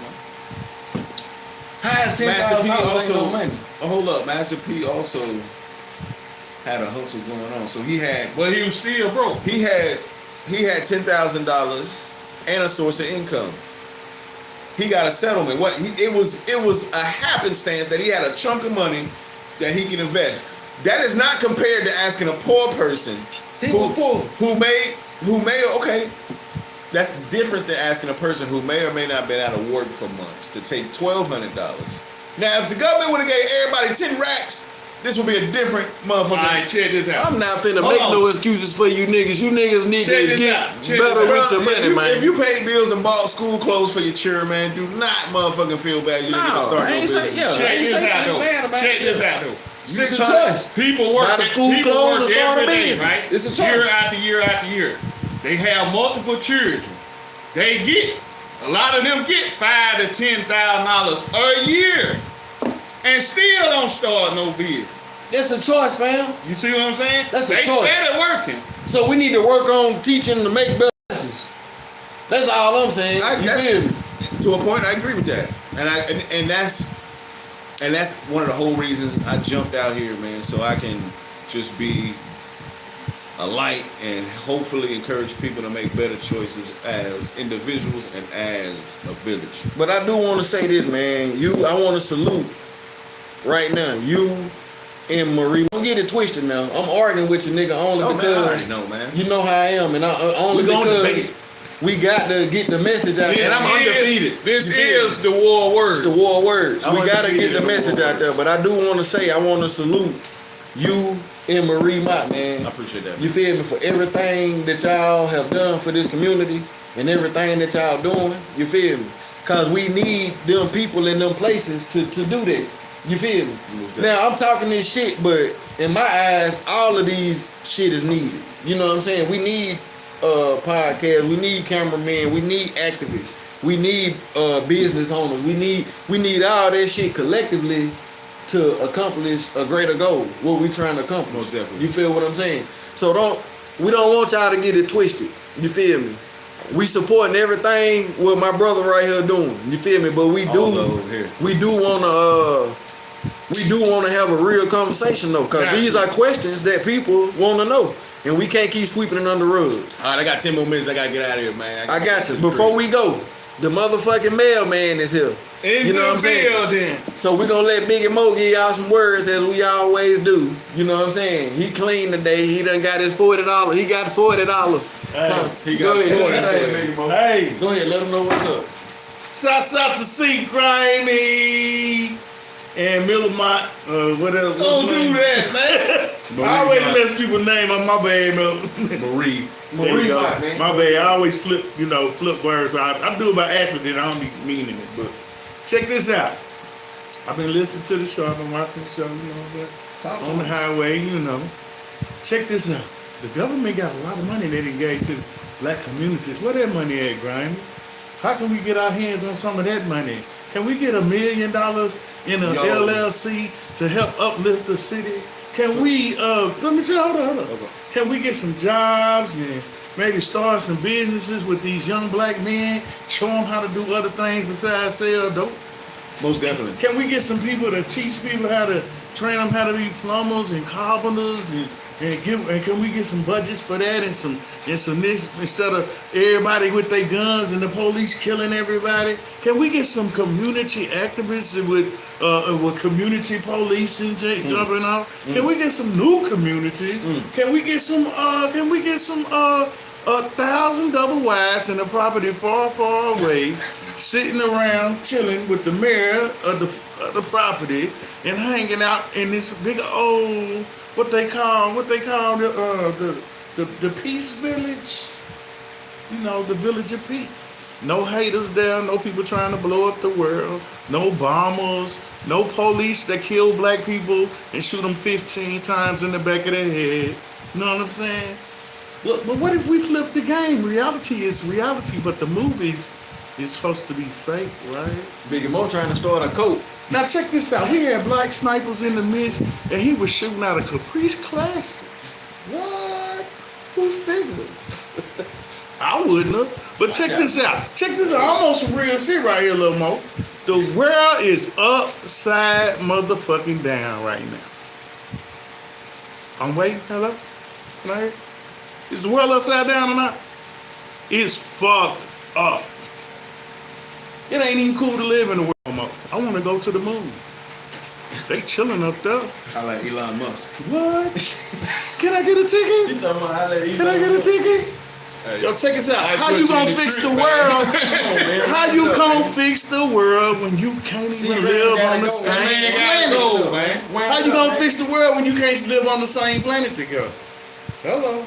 How is Master P $10,000 ain't also. no money? Oh, hold up, Master P also had a hustle going on. So he had. But he was still broke. He had $10,000 and a source of income. He got a settlement. It was a happenstance that he had a chunk of money that he can invest. That is not compared to asking a poor person who may okay. That's different than asking a person who may or may not been out of work for months to take $1,200. Now, if the government would have gave everybody 10 racks, this would be a different motherfucker. All right, check this out. I'm not finna make no excuses for you niggas. You niggas need Check to this get out. Check better this with your money, man. If you paid bills and bought school clothes for your children, man, do not motherfucking feel bad. You didn't get to start your business. Check this out, though. Check this out, though. 600. People work. Buy the school people clothes work and start a every day, business. right? It's a choice. Year after year after year. They have multiple children. They get a lot of them get $5,000 to $10,000 a year, and still don't start no business. That's a choice, fam. You see what I'm saying? That's a they choice. started working. So we need to work on teaching to make better choices. That's all I'm saying. You feel me? To a point, I agree with that, and that's one of the whole reasons I jumped out here, man, so I can just be a light and hopefully encourage people to make better choices as individuals and as a village. But I do want to say this, man. I want to salute right now. You and Marie. Don't get it twisted now. I'm arguing with you, nigga, only because Man, I already know, man. you know how I am, and only We gonna because debate. we got to get the message out there. And I'm undefeated. This is the war of words. It's the war of words. I'm We got to undefeated get the in the message war of out there. words. But I do want to say, I want to salute you and Marie Mott, man. I appreciate that. You feel me? For everything that y'all have done for this community and everything that y'all doing. You feel me? Because we need them people in them places to do that. You feel me? Now, I'm talking this shit, but in my eyes, all of these shit is needed. You know what I'm saying? We need podcasts. We need cameramen. We need activists. We need business owners. We need all that shit collectively to accomplish a greater goal. What we trying to accomplish. Most definitely. You feel what I'm saying? So we don't want y'all to get it twisted. You feel me? We supporting everything what my brother right here doing. You feel me? But we do want to have a real conversation though, because these are questions that people want to know, and we can't keep sweeping it under the rug. All right, I got 10 more minutes. I gotta get out of here, man. I got you. Before we go, the motherfucking mailman is here. You know what I'm saying? So we're gonna let Biggie Mo give y'all some words as we always do. You know what I'm saying? He clean today. He done got his $40. He got $40. He got $40. Hey, Go ahead, let him know what's up. shouts out to C-Grimey and Millamont, whatever. Don't do that, man. I always mess people's name on my bad, Marie. There you go. Mott, man. My bad. I always flip words. I do it by accident. I don't be meaning it. But check this out. I've been listening to the show. I've been watching the show. On the highway, Check this out. The government got a lot of money they done gave to the black communities. Where that money at, Grimy? How can we get our hands on some of that money? Can we get $1 million in a LLC to help uplift the city? Can we, let me tell you, hold on. Okay. Can we get some jobs and maybe start some businesses with these young black men, show them how to do other things besides sell dope? Most definitely. Can we get some people to teach people how to train them how to be plumbers and carpenters and can we get some budgets for that and some this instead of everybody with their guns and the police killing everybody? Can we get some community activists with community policing jumping off? Can we get some new communities? Can we get some 1,000 double wides in a property far, far away, sitting around chilling with the mayor of the property and hanging out in this big old what they call the peace village, the village of peace. No haters there, no people trying to blow up the world, no bombers, no police that kill black people and shoot them 15 times in the back of their head. You know what I'm saying? Look, but what if we flip the game? Reality is reality, but the movies is supposed to be fake, right? Biggie Mo trying to start a cult. Now check this out. We had black snipers in the midst, and he was shooting out a Caprice Classic. What? Who figured? I wouldn't have. But check this out. Check this out. I'm on some real shit right here, Lil Mo. The world is upside motherfucking down right now. I'm waiting. Hello? Can I hear? Is the world upside down or not? It's fucked up. It ain't even cool to live in the world no more. I want to go to the moon. They chilling up there. I like Elon Musk. What? Can I get a ticket? You talking about Can I get a ticket? Hey, Yo, check this out. I How put you you in gonna the fix street, the man. world? man? How you gonna fix the world when you can't even live on the that same man planet? gotta go, man. How you gonna fix the world when you can't live on the same planet together? Hello.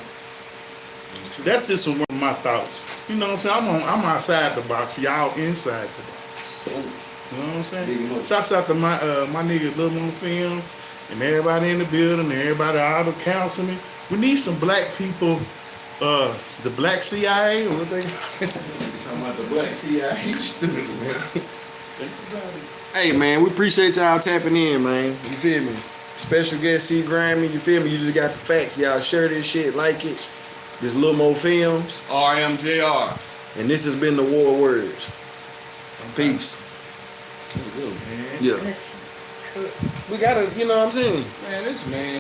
That's just one of my thoughts. You know what I'm saying? I'm outside the box. Y'all inside the box. You know what I'm saying? Shouts out to my nigga Lil Mo Film and everybody in the building, everybody all the councilmen. We need some black people. The black CIA or what they Talking about the black CIA. Stupid, man. Hey man, we appreciate y'all tapping in, man. You feel me? Special guest C-Grimey, you feel me? You just got the facts. Y'all share this shit, like it. This Lil Mo Films. RMJR. And this has been the War of Words. Peace. Good, man. Yeah. We gotta, you know what I'm saying? Man, this man.